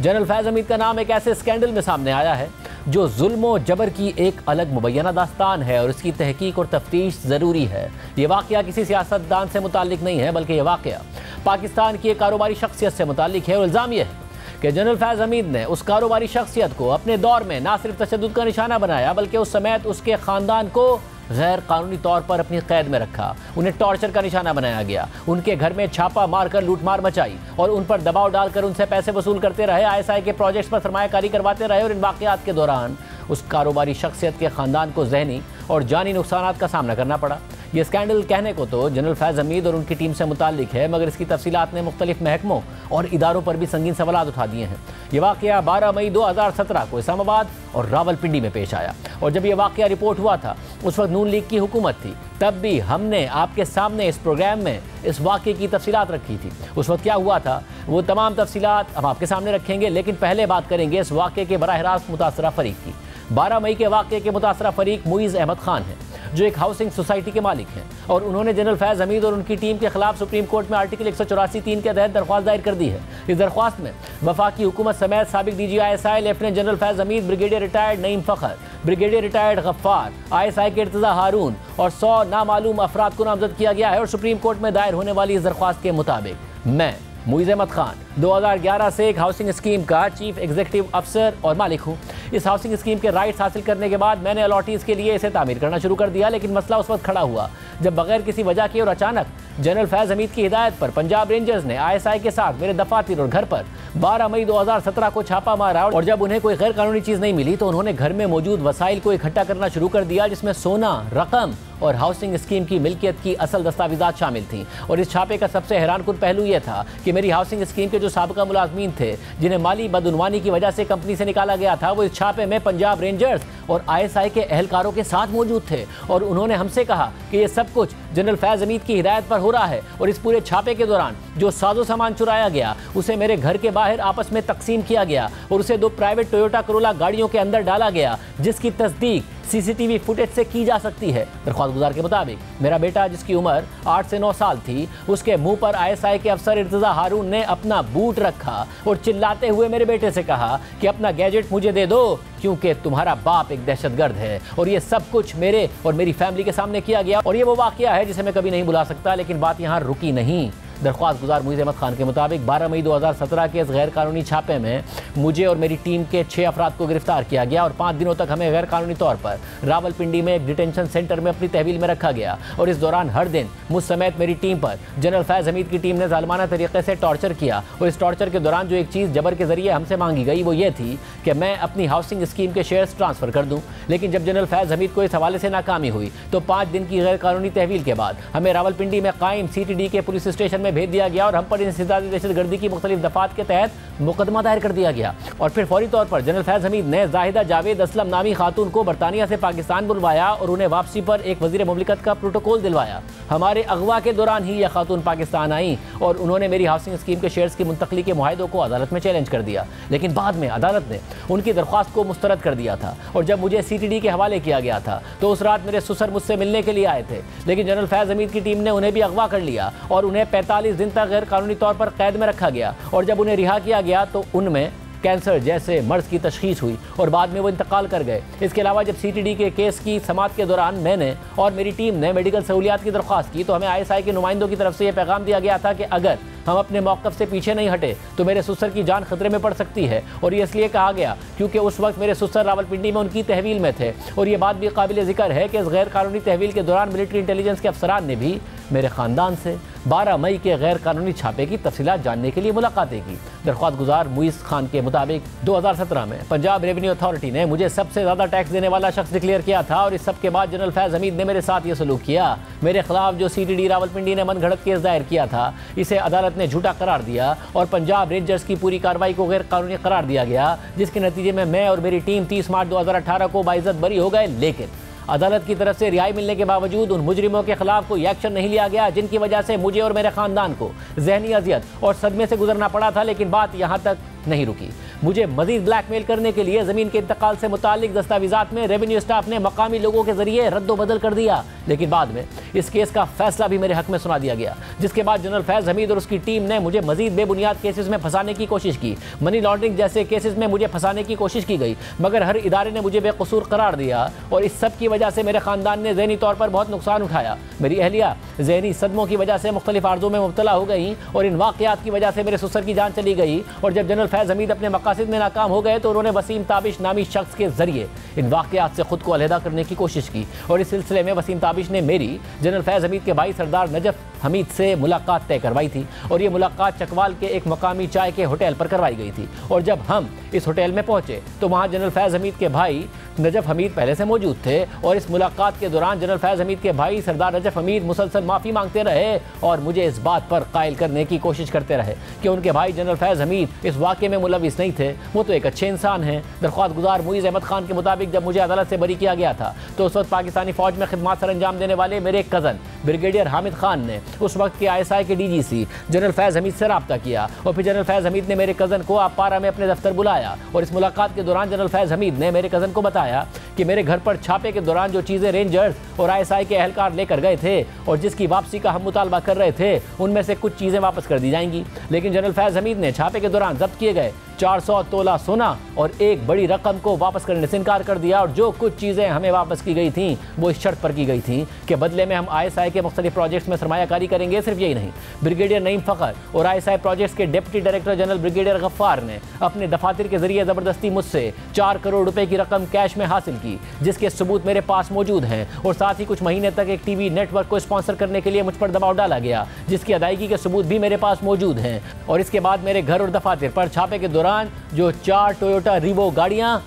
जनरल फैज़ हमीद का नाम एक ऐसे स्कैंडल में सामने आया है जो जुल्म और जबर की एक अलग मुबैना दास्तान है और इसकी तहकीक और तफ्तीश ज़रूरी है। ये वाक़या किसी सियासतदान से मुताल्लिक नहीं है, बल्कि ये वाक़या पाकिस्तान की एक कारोबारी शख्सियत से मुताल्लिक है। और इल्ज़ाम यह है कि जनरल फैज़ हमीद ने उस कारोबारी शख्सियत को अपने दौर में ना सिर्फ तशद्दुद का निशाना बनाया, बल्कि उस समेत उसके ख़ानदान को गैर कानूनी तौर पर अपनी कैद में रखा। उन्हें टॉर्चर का निशाना बनाया गया, उनके घर में छापा मारकर लूटमार मचाई और उन पर दबाव डालकर उनसे पैसे वसूल करते रहे, ISI के प्रोजेक्ट्स पर सरमायाकारी करवाते रहे। और इन वाक़यात के दौरान उस कारोबारी शख्सियत के ख़ानदान को ज़हनी और जानी नुकसानात का सामना करना पड़ा। ये स्कैंडल कहने को तो जनरल फैज़ हमीद और उनकी टीम से मुताल्लिक है, मगर इसकी तफसीलात ने मुख्तलिफ महकमों और इदारों पर भी संगीन सवालात उठा दिए हैं। ये वाक़या 12 मई 2017 को इस्लामाबाद और रावलपिंडी में पेश आया और जब यह वाक़या रिपोर्ट हुआ था उस वक्त नून लीग की हुकूमत थी। तब भी हमने आपके सामने इस प्रोग्राम में इस वाक़े की तफसीलात रखी थी। उस वक्त क्या हुआ था वो तमाम तफसीलात हम आपके सामने रखेंगे, लेकिन पहले बात करेंगे इस वाक़े के बराह रास्त मुतासरा फ़रीक की। 12 मई के वाक़े के मुतासरा फ़रीक मुइज़ अहमद खान है, जो एक हाउसिंग सोसाइटी के मालिक हैं, और उन्होंने जनरल फैज़ हमीद और उनकी टीम के खिलाफ सुप्रीम कोर्ट में आर्टिकल 184(3) के तहत दरख्वास्त दायर कर दी है। इस दरख्वास्त में वफाकी हुकूमत समेत साबिक DG ISI lieutenant general Faiz Hamid, brigadier retired Naeem Fakhar, brigadier retired Ghaffar, ISI के इर्तज़ा हारून और 100 नामालूम अफराद को नामजद किया गया है। और सुप्रीम कोर्ट में दायर होने वाली इस दरख्वास्त के मुताबिक मैं मुइज़ अहमद खान 2011 से एक हाउसिंग स्कीम का चीफ एग्जीक्यूटिव अफसर और मालिक हूँ। इस हाउसिंग स्कीम के राइट्स हासिल करने के बाद मैंने अलॉटीज़ के लिए इसे तामीर करना शुरू कर दिया, लेकिन मसला उस वक्त खड़ा हुआ जब बगैर किसी वजह के और अचानक जनरल फैज़ हमीद की हिदायत पर पंजाब रेंजर्स ने ISI के साथ मेरे दफातर और घर पर 12 मई 2017 को छापा मारा। और जब उन्हें कोई गैर कानूनी चीज़ नहीं मिली तो उन्होंने घर में मौजूद वसाइल को इकट्ठा करना शुरू कर दिया, जिसमें सोना, रकम और हाउसिंग स्कीम की मिल्कियत की असल दस्तावेज़ात शामिल थीं। और इस छापे का सबसे हैरानकुन पहलू यह था कि मेरी हाउसिंग स्कीम के जो साबिका मुलाजमीन थे, जिन्हें माली बदउनवानी की वजह से कंपनी से निकाला गया था, वो इस छापे में पंजाब रेंजर्स और ISI के एहलकारों के साथ मौजूद थे। और उन्होंने हमसे कहा कि ये सब कुछ जनरल फैज़ हमीद की हिदायत पर हो रहा है। और इस पूरे छापे के दौरान जो साजो सामान चुराया गया उसे मेरे घर के बाहर आपस में तकसीम किया गया और उसे 2 प्राइवेट टोयोटा करोला गाड़ियों के अंदर डाला गया, जिसकी तस्दीक CCTV फुटेज से की जा सकती है। दरख्वास्त गुजार के मुताबिक मेरा बेटा, जिसकी उम्र 8 से 9 साल थी, उसके मुंह पर ISI के अफसर इर्तज़ा हारून ने अपना बूट रखा और चिल्लाते हुए मेरे बेटे से कहा कि अपना गैजेट मुझे दे दो क्योंकि तुम्हारा बाप एक दहशतगर्द है। और ये सब कुछ मेरे और मेरी फैमिली के सामने किया गया और ये वो वाक़या है जिसे मैं कभी नहीं भुला सकता। लेकिन बात यहाँ रुकी नहीं। दरख्वास्त गुजार मुइज़ अहमद खान के मुताबिक 12 मई 2017 के इस गैर कानूनी छापे में मुझे और मेरी टीम के 6 अफराद को गिरफ्तार किया गया और 5 दिनों तक हमें गैर कानूनी तौर पर रावलपिंडी में एक डिटेंशन सेंटर में अपनी तहवील में रखा गया। और इस दौरान हर दिन मुझ समेत मेरी टीम पर जनरल फैज़ हमीद की टीम ने ज़ालिमाना तरीके से टॉर्चर किया। और इस टॉर्चर के दौरान जो एक चीज़ जबर के जरिए हमसे मांगी गई वो ये थी कि मैं अपनी हाउसिंग स्कीम के शेयर्स ट्रांसफ़र कर दूँ। लेकिन जब जनरल फैज़ हमीद को इस हवाले से नाकामी हुई तो 5 दिन की गैर कानूनी तहवील के बाद हमें रावलपिंडी में कायम CTD के पुलिस स्टेशन में भेज दिया गया और पर इंसदादी दहशतगर्दी की मुख्तलिफ दफात के तहत मुकदमा दायर कर दिया गया। और फिर फौरी तौर पर जनरल फैज़ हमीद ने जाहिदा जावेद असलम नामी खातून को बरतानिया से पाकिस्तान बुलवाया और उन्हें वापसी पर एक वज़ीर मुमलिकत का प्रोटोकॉल दिलवाया। हमारे अगवा के दौरान ही यह खातून पाकिस्तान आई और उन्होंने मेरी हाउसिंग स्कीम के शेयर्स की मुंतकली के मुआहदों को अदालत में चैलेंज कर दिया। लेकिन बाद में अदालत ने उनकी दरख्वास्त को मुस्तरद कर दिया था। और जब मुझे CTD के हवाले किया गया था तो उस रात मेरे ससुर मुझसे मिलने के लिए आए थे, लेकिन जनरल फैज़ हमीद की टीम ने उन्हें भी अगवा कर लिया और उन्हें 45 दिन तक गैर कानूनी तौर पर कैद में रखा गया। और जब उन्हें रिहा किया गया तो उनमें कैंसर जैसे मर्ज की तशखीस हुई और बाद में वो इंतकाल कर गए। इसके अलावा जब CTD के केस की समाअत के दौरान मैंने और मेरी टीम ने मेडिकल सहूलियात की दरख्वास्त की तो हमें ISI के नुमाइंदों की तरफ से यह पैगाम दिया गया था कि अगर हम अपने मौक़िफ़ से पीछे नहीं हटे तो मेरे ससुर की जान खतरे में पड़ सकती है। और ये इसलिए कहा गया क्योंकि उस वक्त मेरे ससुर रावलपिंडी में उनकी तहवील में थे। और ये बात भी काबिल ज़िक्र है कि इस गैर कानूनी तहवील के दौरान मिलिट्री इंटेलिजेंस के अफसरान ने भी मेरे ख़ानदान से 12 मई के गैर कानूनी छापे की तफसीलात जानने के लिए मुलाकातें की। दरख्वास्त गुजार मुइज़ खान के मुताबिक 2017 में पंजाब रेवेन्यू अथॉरिटी ने मुझे सबसे ज़्यादा टैक्स देने वाला शख्स डिक्लेयर किया था और इस सब के बाद जनरल फैज़ हमीद ने मेरे साथ ये सलूक किया। मेरे खिलाफ जो CTD रावलपिंडी ने मनगढ़ंत केस दायर किया था इसे अदालत ने झूठा करार दिया और पंजाब रेंजर्स की पूरी कार्रवाई को गैर कानूनी करार दिया गया, जिसके नतीजे में मैं और मेरी टीम 30 मार्च 2018 को बाइज्जत बरी हो गए। लेकिन अदालत की तरफ से रिहाई मिलने के बावजूद उन मुजरिमों के खिलाफ कोई एक्शन नहीं लिया गया जिनकी वजह से मुझे और मेरे खानदान को ज़हनी अजियत और सदमे से गुजरना पड़ा था। लेकिन बात यहाँ तक नहीं रुकी। मुझे मजीद ब्लैकमेल करने के लिए जमीन के इंतकाल से मुतालिक दस्तावेजात में रेवेन्यू स्टाफ ने मकामी लोगों के जरिए रद्दोबदल कर दिया, लेकिन बाद में इस केस का फैसला भी मेरे हक में सुना दिया गया, जिसके बाद जनरल फैज हमीद और उसकी टीम ने मुझे मजीद बेबुनियाद केसेस में फंसाने की कोशिश की। मनी लॉन्ड्रिंग जैसे केसेस में मुझे फंसाने की कोशिश की गई, मगर हर इदारे ने मुझे बेकसूर करार दिया और इस सब की वजह से मेरे खानदान ने ज़हनी तौर पर बहुत नुकसान उठाया। मेरी अहलिया ज़हनी सदमों की वजह से मुख्तलिफ आर्ज़ों में मुब्तला हो गई और इन वाक़यात की वजह से मेरे ससुर की जान चली गई। और जब जनरल फैज हमीद अपने मकासद में नाकाम हो गए तो उन्होंने वसीम ताबिश नामी शख्स के जरिए इन वाक़यात से खुद को अलहदा करने की कोशिश की और इस सिलसिले में वसीम ताबिश ने मेरी जनरल फैज हमीद के भाई सरदार नजफ हमीद से मुलाकात तय करवाई थी और ये मुलाकात चकवाल के एक मकामी चाय के होटल पर करवाई गई थी। और जब हम इस होटल में पहुंचे तो वहां जनरल फैज हमीद के भाई नजफ हमीद पहले से मौजूद थे और इस मुलाकात के दौरान जनरल फैज हमीद के भाई सरदार नजफ हमीद मुसलसल माफ़ी मांगते रहे और मुझे इस बात पर कायल करने की कोशिश करते रहे कि उनके भाई जनरल फैज हमीद इस वाक़े में मुलविस नहीं थे, वो तो एक अच्छे इंसान हैं। दरख्वास्त गुजार मुईज़ अहमद खान के मुताबिक जब मुझे अदालत से बरी किया गया था तो उस वक्त पाकिस्तानी फ़ौज में खिदमत सर अंजाम देने वाले मेरे कज़न ब्रिगेडियर हामिद खान ने उस वक्त के ISI के DGC जनरल फैज हमीद से रब्ता किया और फिर जनरल फैज हमीद ने मेरे कज़न को आपारा में अपने दफ्तर बुलाया और इस मुलाकात के दौरान जनरल फैज हमीद ने मेरे कज़न को बताया कि मेरे घर पर छापे के दौरान जो चीज़ें रेंजर्स और ISI के अहलकार लेकर गए थे और जिसकी वापसी का हम मुतालबा कर रहे थे उनमें से कुछ चीज़ें वापस कर दी जाएंगी। लेकिन जनरल फैज हमीद ने छापे के दौरान जब्त किए गए 400 तोला सोना और एक बड़ी रकम को वापस करने से इनकार कर दिया और जो कुछ चीज़ें हमें वापस की गई थीं वो इस शर्त पर की गई थी कि बदले में हम ISI के मुख्तलिफ प्रोजेक्ट्स में सरमायाकारी करेंगे। सिर्फ यही नहीं, ब्रिगेडियर नईम फ़खर और ISI प्रोजेक्ट्स के deputy director general brigadier Ghaffar ने अपने दफातर के जरिए ज़बरदस्ती मुझसे 4 करोड़ रुपए की रकम कैश में हासिल की, जिसके सबूत मेरे पास मौजूद हैं। और साथ ही कुछ महीने तक एक TV नेटवर्क को स्पॉन्सर करने के लिए मुझ पर दबाव डाला गया, जिसकी अदायगी के सबूत भी मेरे पास मौजूद हैं। और इसके बाद मेरे घर और दफातर पर छापे के दौरान जो 4 टोयोटा रिवो गाड़ियां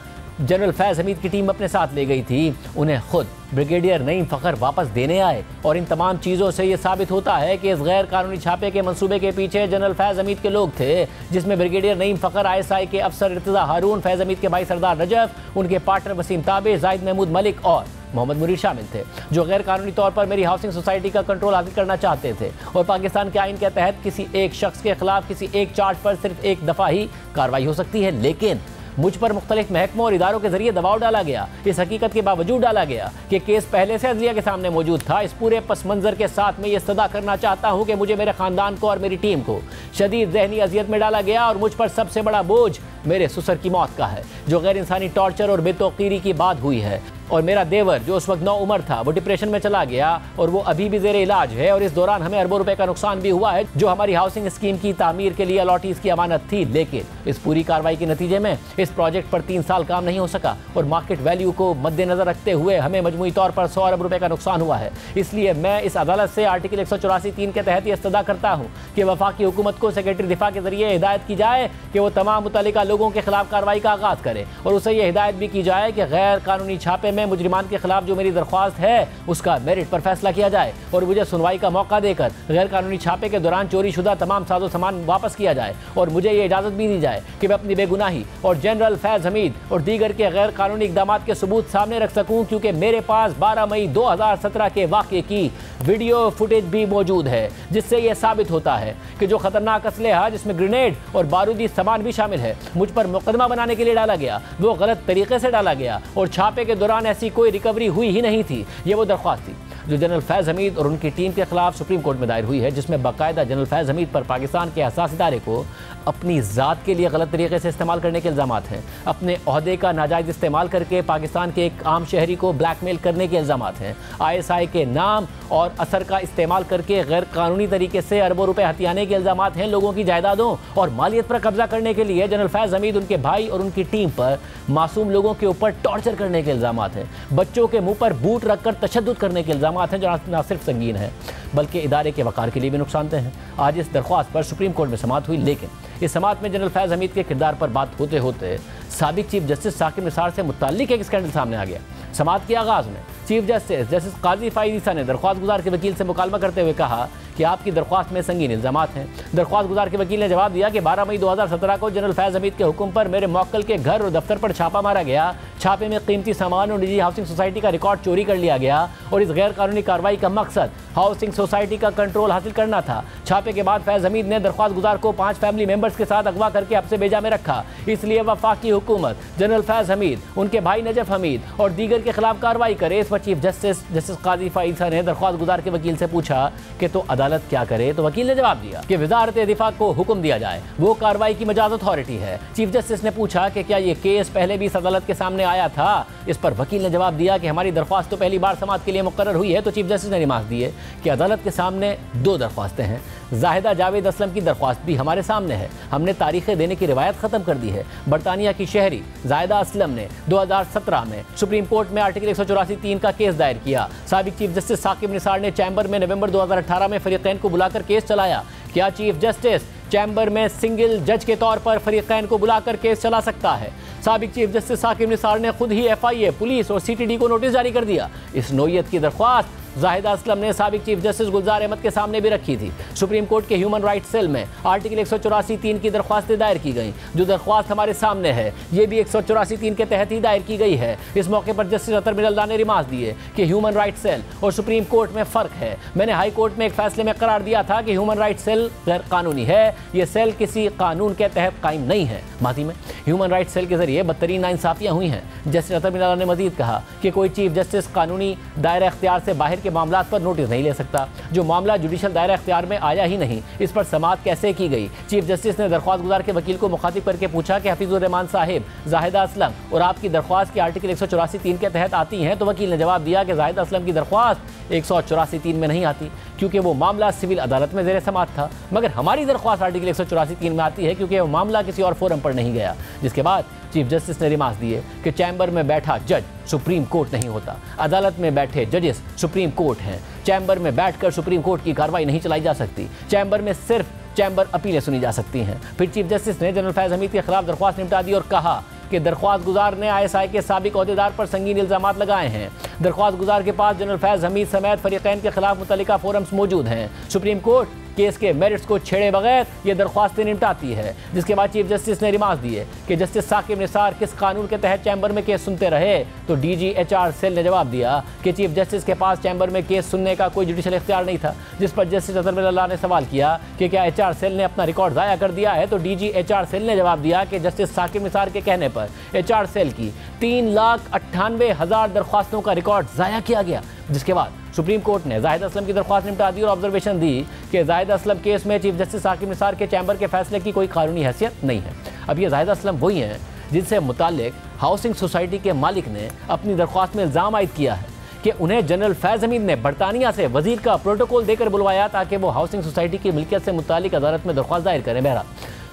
जनरल फैज हमीद की टीम अपने साथ ले गई थी, उन्हें खुद ब्रिगेडियर नईम फ़खर वापस देने आए। और इन तमाम चीज़ों से ये साबित होता है कि इस गैर कानूनी छापे के मंसूबे के पीछे जनरल फैज हमीद के लोग थे, जिसमें ब्रिगेडियर नईम फ़खर, ISI के अफसर इर्तिज़ा हारून, फैज हमीद के भाई सरदार नजफ, उनके पार्टनर वसीम ताबिश, जाहिद महमूद मलिक और मोहम्मद मुनीर शामिल थे, जो गैर कानूनी तौर पर मेरी हाउसिंग सोसाइटी का कंट्रोल हासिल करना चाहते थे। और पाकिस्तान के आइन के तहत किसी एक शख्स के खिलाफ किसी एक चार्ज पर सिर्फ एक दफ़ा ही कार्रवाई हो सकती है, लेकिन मुझ पर मुख्तलिफ महकमों और इदारों के जरिए दबाव डाला गया। इस हकीकत के बावजूद डाला गया कि केस पहले से अदलिया के सामने मौजूद था। इस पूरे पस मंजर के साथ मैं ये सदा करना चाहता हूँ कि मुझे, मेरे ख़ानदान को और मेरी टीम को शदीद ज़हनी अजियत में डाला गया और मुझ पर सबसे बड़ा बोझ मेरे ससुर की मौत का है, जो गैर इंसानी टॉर्चर और बेतौकीरी की बात हुई है। और मेरा देवर जो उस वक्त 9 उम्र था, वो डिप्रेशन में चला गया और वो अभी भी ज़ेरे इलाज है। और इस दौरान हमें अरबों रुपए का नुकसान भी हुआ है, जो हमारी हाउसिंग स्कीम की तामीर के लिए अलॉटीज़ की अमानत थी। लेकिन इस पूरी कार्रवाई के नतीजे में इस प्रोजेक्ट पर 3 साल काम नहीं हो सका और मार्केट वैल्यू को मद्देनजर रखते हुए हमें मजमूई तौर पर 100 अरब रुपए का नुकसान हुआ है। इसलिए मैं इस अदालत से आर्टिकल 184(3) के तहत ये इस्तदा करता हूँ कि वफाकी हुकूमत को सेक्रेटरी दिफा के जरिए हिदायत की जाए कि वो तमाम मुतल्लिका लोगों के खिलाफ कार्रवाई का आगाज़ करे और उसे यह हिदायत भी की जाए कि गैर कानूनी छापे में मुजरिमान के खिलाफ जो मेरी दरख्वास्त है उसका मेरिट पर फैसला किया जाए और मुझे सुनवाई का मौका देकर गैर कानूनी छापे के दौरान चोरी शुदा तमाम साजो सामान वापस किया जाए और मुझे ये इजाज़त भी दी जाए कि मैं अपनी बेगुनाही और जनरल फैज हमीद और दीगर के गैर कानूनी इक़दाम के सबूत सामने रख सकूँ, क्योंकि मेरे पास 12 मई 2017 के वाक़े की वीडियो फुटेज भी मौजूद है, जिससे यह साबित होता है कि जो खतरनाक असलहा, जिसमें ग्रेनेड और बारूदी सामान भी शामिल है, मुझ पर मुकदमा बनाने के लिए डाला गया, वो गलत तरीके से डाला गया और छापे के दौरान ऐसी कोई रिकवरी हुई ही नहीं थी। ये वो दरख्वास्त थी जो जनरल फैज हमीद और उनकी टीम के खिलाफ सुप्रीम कोर्ट में दायर हुई है, जिसमें बाकायदा जनरल फैज हमीद पर पाकिस्तान के हसास इदारे को अपनी ज़ात के लिए गलत तरीके से इस्तेमाल करने के इल्ज़ामात हैं, अपने ओहदे का नाजायज़ इस्तेमाल करके पाकिस्तान के एक आम शहरी को ब्लैकमेल करने के इल्ज़ामात हैं, ISI के नाम और असर का इस्तेमाल करके गैर कानूनी तरीके से अरबों रुपए हथियाने के इल्ज़ामात हैं, लोगों की जायदादों और मालियत पर कब्जा करने के लिए जनरल फैज हमीद, उनके भाई और उनकी टीम पर मासूम लोगों के ऊपर टॉर्चर करने के इल्ज़ामात हैं, बच्चों के मुँह पर बूट रखकर तशद्दुद करने के इल्ज़ामात हैं, जो न सिर्फ संगीन है बल्कि इदारे के वक़ार के लिए भी नुकसानदेह हैं। आज इस दरख्वास्त पर सुप्रीम कोर्ट में समाअत हुई, लेकिन इस समाअत में जनरल फैज हमीद के किरदार पर बात होते होते साबिक चीफ जस्टिस साकिब निसार से मुताल्लिक एक स्कैंडल सामने आ गया। समाअत के आगाज़ में चीफ जस्टिस काजी फाइज ईसा ने दरख्वास्त गुजार के वकील से मुकालमा करते हुए कहा कि आपकी दरख्वास्त में संगीन इल्ज़ामात हैं। दरख्वास्त गुजार के वकील ने जवाब दिया कि 12 मई 2017 को जनरल फैज हमीद के हुक्म पर मेरे मौक्कल के घर और दफ्तर पर छापा मारा गया। छापे में कीमती सामान और निजी हाउसिंग सोसाइटी का रिकॉर्ड चोरी कर लिया गया और इस गैर कानूनी कार्रवाई का मकसद हाउसिंग सोसाइटी का कंट्रोल हासिल करना था। छापे के बाद फैज हमीद ने दरख्वास्त गुजार को 5 फैमिली मेंबर्स के साथ अगवा करके हब्से बेजा में रखा। इसलिए वफाकी हुकूमत जनरल फैज हमीद, उनके भाई नजफ हमीद और दीगर के खिलाफ कार्रवाई करे। इस पर चीफ जस्टिस काजी फाइसा ने दरख्वास्त गुजार के वकील से पूछा कि तो अदालत क्या करे, तो वकील ने जवाब दिया कि वजारत दिफा को हुक्म दिया जाए, वो कार्रवाई की मजाज अथॉरिटी है। चीफ जस्टिस ने पूछा कि क्या ये केस पहले भी इस अदालत के सामने आया था। इस पर वकील ने जवाब दिया कि हमारी दरख्वास्त तो पहली बार समाअत के लिए मुकर्रर हुई है। तो चीफ जस्टिस ने रिमार्क दिए कि अदालत के सामने 2 दरख्वास्तें हैं। जाहिदा जावेद असलम की दरख्वास्त भी हमारे सामने है, हमने तारीखें देने की रिवायत खत्म कर दी है। बरतानिया की शहरी जाहिदा असलम ने 2017 में सुप्रीम कोर्ट में आर्टिकल 184(3) का केस दायर किया। साबिक चीफ जस्टिस साकिब निसार ने चैम्बर में नवंबर 2018 में फरीकैन को बुलाकर केस चलाया। क्या चीफ जस्टिस चैम्बर में सिंगल जज के तौर पर फरीकैन को बुलाकर केस चला सकता है? साबिक चीफ जस्टिस साकिब निसार ने खुद ही FIA, पुलिस और CTD को नोटिस जारी कर दिया। इस नोयत की दरख्वास्त जाहिदा असलम ने साबिक चीफ जस्टिस गुलजार अहमद के सामने भी रखी थी। सुप्रीम कोर्ट के ह्यूमन राइट्स सेल में आर्टिकल 184(3) की दरख्वास्तें दायर की गई। जो दरख्वास्त हमारे सामने है ये भी 184(3) के तहत ही दायर की गई है। इस मौके पर जस्टिस अतर मिनल्ला ने रिमार्क दिए कि ह्यूमन राइट्स सेल और सुप्रीम कोर्ट में फ़र्क है। मैंने हाई कोर्ट में एक फैसले में करार दिया था कि ह्यूमन राइट्स सेल गैर कानूनी है, ये सेल किसी कानून के तहत कायम नहीं है। माजी में ह्यूमन राइट्स सेल के जरिए बदतरीन नाइंसाफियाँ हुई हैं। जस्टिस अतर मिनल्ला ने मजीद कहा कि कोई चीफ जस्टिस कानूनी दायरा इख्तियार से बाहर के मामला पर नोटिस नहीं ले सकता। जो मामला जुडिशल दायरा इख्तियार में आया ही नहीं, इस पर समाअत कैसे की गई? चीफ जस्टिस ने दरख्वास्त गुजार के वकील को मुखातिब करके पूछा कि हफीजुर रहमान साहिब, जाहिदा असलम और आपकी दरख्वास्त की आर्टिकल 184(3) के तहत आती हैं? तो वकील ने जवाब दिया कि जाहिदा असलम की दरख्वास्त 184(3) में नहीं आती क्योंकि वो मामला सिविल अदालत में ज़ेर समाअत था, मगर हमारी दरख्वास्त आर्टिकल 184(3) में आती है क्योंकि वो मामला किसी और फोरम पर नहीं गया। जिसके बाद चीफ जस्टिस ने रिमार्क दिए कि चैम्बर में बैठा जज सुप्रीम कोर्ट नहीं होता, अदालत में बैठे जजेस सुप्रीम कोर्ट हैं। चैम्बर में बैठकर सुप्रीम कोर्ट की कार्रवाई नहीं चलाई जा सकती, चैम्बर में सिर्फ चैम्बर अपीलें सुनी जा सकती हैं। फिर चीफ जस्टिस ने जनरल फैज हमीद के खिलाफ दरख्वास्त निपटा दी और कहा कि दरख्वास्त गुजार ने ISI के साबिक अहदेदार पर संगीन इल्जामात लगाए हैं। दरख्वास्त गुजार के पास जनरल फैज हमीद समेत फरीकैन के खिलाफ मुतल्लिका फोरम्स मौजूद हैं। सुप्रीम कोर्ट केस के मेरिट्स को छेड़े बगैर ये दरख्वास्तें निपटाती है। जिसके बाद चीफ जस्टिस ने रिमार्क दिए कि जस्टिस साकिब निसार किस कानून के तहत चैम्बर में केस सुनते रहे? तो DG HR सेल ने जवाब दिया कि चीफ जस्टिस के पास चैम्बर में केस सुनने का कोई जुडिशल इख्तियार नहीं था। जिस पर जस्टिस अतर मिनल्ला ने सवाल किया कि क्या HR सेल ने अपना रिकॉर्ड ज़ाया कर दिया है? तो DG HR सेल ने जवाब दिया कि जस्टिस साकिब निसार के कहने पर HR सेल की 3,98,000 दरख्वास्तों का रिकॉर्ड ज़ाया किया गया। जिसके बाद सुप्रीम कोर्ट ने जाहिदा असलम की दरख्वास्त निपटा दी और ऑब्जर्वेशन दी कि जाहिदा असलम केस में चीफ जस्टिस साकिब निसार के चैम्बर के फैसले की कोई कानूनी हैसियत नहीं है। अब ये जाहिदा असलम वही हैं जिनसे मुताल्लिक हाउसिंग सोसाइटी के मालिक ने अपनी दरख्वास्त में इल्ज़ाम आयद किया है कि उन्हें जनरल फैज हमीद ने बरतानिया से वजीर का प्रोटोकॉल देकर बुलवाया ताकि वो हाउसिंग सोसाइटी की मिल्कियत से मुताल्लिक अदालत में दरख्वास्त दायर करें। बहरहाल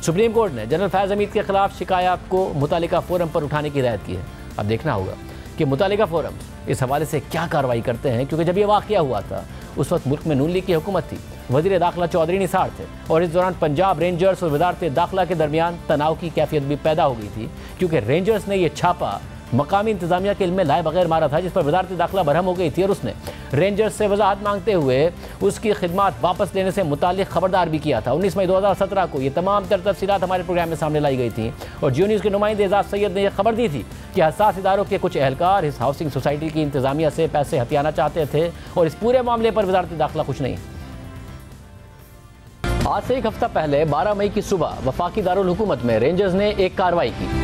सुप्रीम कोर्ट ने जनरल फैज हमीद के खिलाफ शिकायत को मुताल्लिका फोरम पर उठाने की हिदायत की है। अब देखना होगा कि मुताल्लिका फोरम इस हवाले से क्या कार्रवाई करते हैं, क्योंकि जब ये वाक़या हुआ था उस वक्त मुल्क में नून लीग की हुकूमत थी, वज़ीर दाखिला चौधरी निसार थे और इस दौरान पंजाब रेंजर्स और वज़ारत दाखिला के दरमियान तनाव की कैफियत भी पैदा हो गई थी, क्योंकि रेंजर्स ने यह छापा मकामी इंतजामिया के इल्म में लाए बगैर मारा था, जिस पर वज़ारत दाखिला बरहम हो गई थी और उसने रेंजर्स से वजाहत मांगते हुए उसकी खिदमात वापस लेने से मुताल्लिक खबरदार भी किया था। 19 मई 2017 को ये तमाम तर तफसीलात हमारे प्रोग्राम में सामने लाई गई थी और जियो न्यूज़ के नुमाइंदे एजाज सैयद ने यह खबर दी थी कि हसास इदारों के कुछ एहलकार इस हाउसिंग सोसाइटी की इंतजामिया से पैसे हथियाना चाहते थे और इस पूरे मामले पर वज़ारत दाखिला कुछ नहीं। आज से एक हफ्ता पहले 12 मई की सुबह वफाकी दारुल हुकूमत में रेंजर्स ने एक कार्रवाई की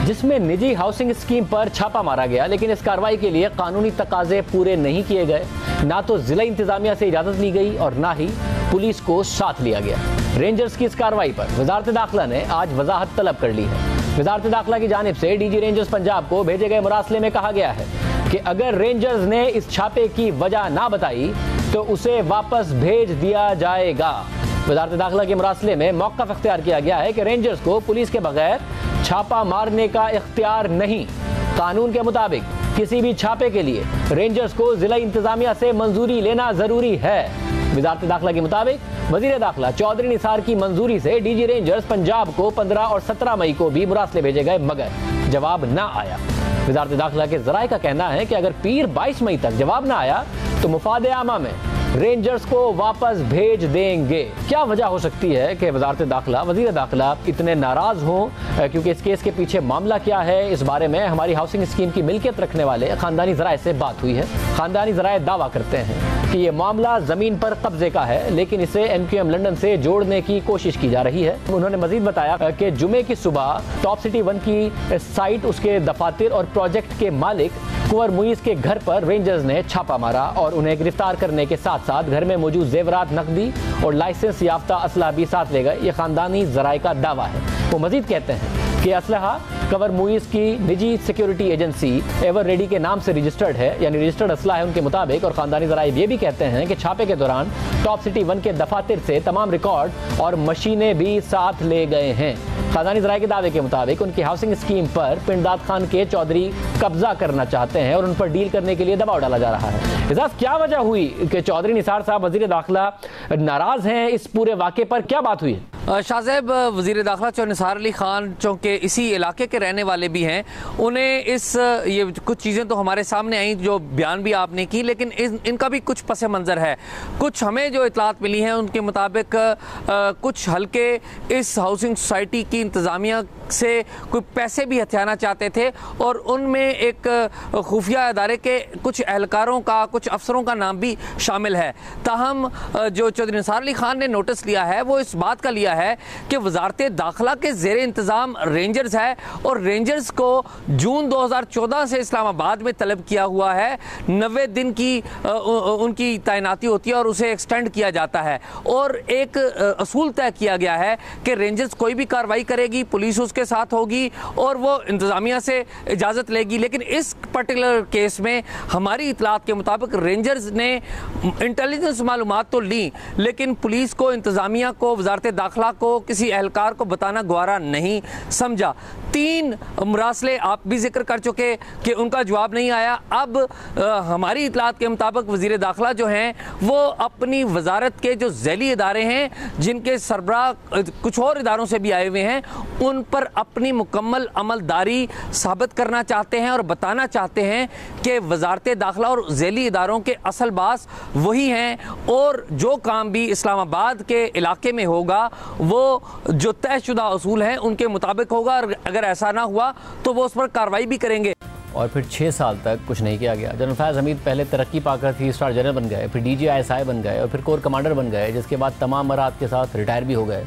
जिसमें निजी हाउसिंग स्कीम पर छापा मारा गया, लेकिन इस कार्रवाई के लिए कानूनी तकाजे पूरे नहीं किए गए। ना तो जिला इंतजामिया से इजाज़त ली गई और ना ही पुलिस को साथ लिया गया। रेंजर्स की इस कार्रवाई पर वज़ारत दाखिला ने आज वजाहत तलब कर ली है। वज़ारत दाखिला की जानिब से DG रेंजर्स पंजाब को भेजे गए मुरासले में कहा गया है कि अगर रेंजर्स ने इस छापे की वजह ना बताई तो उसे वापस भेज दिया जाएगा। वज़ारत दाखिला के मुरासले में मौक़िफ़ इख्तियार किया गया है कि रेंजर्स को पुलिस के बगैर छापा मारने का इख्तियार नहीं। कानून के मुताबिक किसी भी छापे के लिए रेंजर्स को जिला इंतजामिया से मंजूरी लेना जरूरी है। वज़ारत दाखिला के मुताबिक वज़ीर दाखिला चौधरी निसार की मंजूरी से DG रेंजर्स पंजाब को 15 और 17 मई को भी मुरासले भेजे गए, मगर जवाब ना आया। वज़ारत दाखिला के ज़राए का कहना है कि अगर पीर 22 मई तक जवाब ना आया तो मुफाद आमा में रेंजर्स को वापस भेज देंगे। क्या वजह हो सकती है कि वजारत दाखिला, वजीर दाखिला इतने नाराज हों? क्योंकि इस केस के पीछे मामला क्या है, इस बारे में हमारी हाउसिंग स्कीम की मिल्कियत रखने वाले खानदानी ज़राए से बात हुई है। खानदानी ज़राए दावा करते हैं कि ये मामला ज़मीन पर कब्जे का है, लेकिन इसे MQM लंदन से जोड़ने की कोशिश की जा रही है। उन्होंने मजीद बताया कि जुमे की सुबह टॉप सिटी 1 की साइट, उसके दफातर और प्रोजेक्ट के मालिक कुंवर मुईज के घर पर रेंजर्स ने छापा मारा और उन्हें गिरफ्तार करने के साथ साथ घर में मौजूद जेवरात, नकदी और लाइसेंस याफ्ता असला भी साथ ले गए। ये खानदानी ज़राए का दावा है। वो मजीद कहते हैं कि असलहा कुंवर मुईज की निजी सिक्योरिटी एजेंसी एवर रेडी के नाम से रजिस्टर्ड है, यानी रजिस्टर्ड असला है उनके मुताबिक। और खानदानी ज़राए ये भी कहते हैं कि छापे के दौरान टॉप सिटी 1 के दफातर से तमाम रिकॉर्ड और मशीनें भी साथ ले गए हैं। खानदानी ज़राए के दावे के मुताबिक उनकी हाउसिंग स्कीम पर पिंडदाद खान के चौधरी कब्जा करना चाहते हैं और उन पर डील करने के लिए दबाव डाला जा रहा है। इजाज़, क्या वजह हुई कि चौधरी निसार साहब वज़ीर दाखिला नाराज़ हैं? इस पूरे वाक़े पर क्या बात हुई है? शाहज़ैब, वज़ीर दाखिला चौधरी निसार अली खान चूँकि इसी इलाके के रहने वाले भी हैं, उन्हें ये कुछ चीज़ें तो हमारे सामने आई जो बयान भी आपने की, लेकिन इनका भी कुछ पस मंज़र है। कुछ हमें जो इतलात मिली हैं उनके मुताबिक कुछ हल्के इस हाउसिंग सोसाइटी की इंतज़ामिया से कोई पैसे भी हथियाना चाहते थे और उनमें एक खुफिया अदारे के कुछ एहलकारों का, कुछ अफसरों का नाम भी शामिल है। ताहम जो चौधरी निसार अली खान ने नोटिस लिया है वो इस बात का लिया है कि वजारत दाखिला के ज़ेर इंतज़ाम रेंजर्स है और रेंजर्स को जून 2014 से इस्लामाबाद में तलब किया हुआ है। 90 दिन की उनकी तैनाती होती है और उसे एक्सटेंड किया जाता है और एक असूल तय किया गया है कि रेंजर्स कोई भी कार्रवाई करेगी, पुलिस उसके साथ होगी और वो इंतज़ामिया से इजाज़त लेगी। लेकिन इस पर्टिकुलर केस में हमारी इतलात के मुताबिक रेंजर्स ने इंटेलिजेंस मालूमात तो ली, लेकिन पुलिस को, इंतज़ामिया को, वजारत दाखिला को, किसी एहलकार को बताना गवारा नहीं समझा। 3 मुरासले आप भी जिक्र कर चुके कि उनका जवाब नहीं आया। अब हमारी इतलात के मुताबिक वज़ीर दाखिला जो हैं वो अपनी वजारत के जो ज़ैली इदारे हैं, जिनके सरबराह कुछ और इदारों से भी आए हुए हैं, उन पर अपनी मुकम्मल अमलदारी साबित करना चाहते हैं और बताना चाहते हैं कि वजारत दाखिला और ज़ैली इदारों के असल बास वही हैं और जो काम भी इस्लामाबाद के इलाके में होगा वो जो तयशुदा असूल हैं उनके मुताबिक होगा और अगर ऐसा ना हुआ तो वो उस पर कार्रवाई भी करेंगे। और फिर 6 साल तक कुछ नहीं किया गया। जनरल फैज़ हमीद पहले तरक्की पाकर 3 स्टार जनरल बन गए, फिर DG ISI बन गए और फिर कोर कमांडर बन गए, जिसके बाद तमाम मराद के साथ रिटायर भी हो गए।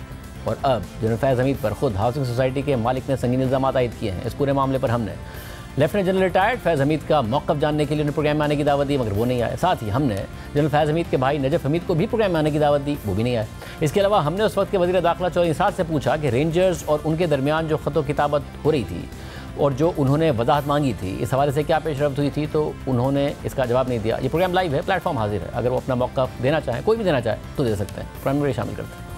और अब जनरल फैज़ हमीद पर खुद हाउसिंग सोसाइटी के मालिक ने संगीन इल्ज़ाम आयद किए हैं। इस पूरे मामले पर हमने लेफ्टिनेंट जनरल रिटायर्ड फैज़ हमीद का मौक़िफ़ जानने के लिए उन्हें प्रोग्राम में आने की दावत दी, मगर वो नहीं आए। साथ ही हमने जनरल फैज़ हमीद के भाई नजफ़ हमीद को भी प्रोग्राम में आने की दावत दी, वो भी नहीं आए। इसके अलावा हमने उस वक्त के वज़ीर दाखिला चौधरी निसार से पूछा कि रेंजर्स और उनके दरमियान जो ख़त किताबत हो रही थी और जो उन्होंने वजाहत मांगी थी, इस हवाले से क्या पेशरफ्त हुई थी, तो उन्होंने इसका जवाब नहीं दिया। ये प्रोग्राम लाइव है, प्लेटफॉर्म हाजिर है, अगर वो अपना मौक़िफ़ देना चाहें, कोई भी देना चाहे तो दे सकते हैं। प्रोग्राम में शामिल करते हैं।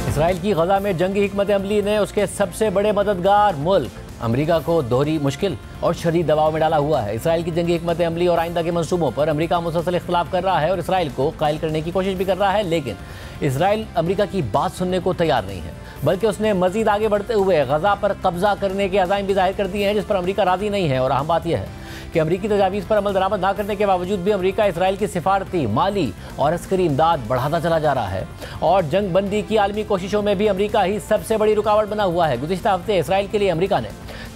इसराइल की गज़ा में जंगी हिकमत अमली ने उसके सबसे बड़े मददगार मुल्क अमेरिका को दोहरी मुश्किल और शदीद दबाव में डाला हुआ है। इसराइल की जंगी हिकमत अमली और आइंदा के मंसूबों पर अमेरिका मुसलसल इख्तिलाफ कर रहा है और इसराइल को कायल करने की कोशिश भी कर रहा है, लेकिन इसराइल अमेरिका की बात सुनने को तैयार नहीं है, बल्कि उसने मजीद आगे बढ़ते हुए गज़ा पर कब्जा करने के अज़ाइम भी जाहिर कर दिए हैं, जिस पर अमेरिका राज़ी नहीं है। और अहम बात यह है कि अमरीकी तजावीज़ पर अमल दरामद न करने के बावजूद भी अमेरिका इसराइल की सिफारती, माली और अस्करी इमदाद बढ़ाता चला जा रहा है और जंग बंदी की आलमी कोशिशों में भी अमेरिका ही सबसे बड़ी रुकावट बना हुआ है। गुज़िश्ता हफ्ते इसराइल के लिए अमेरिका ने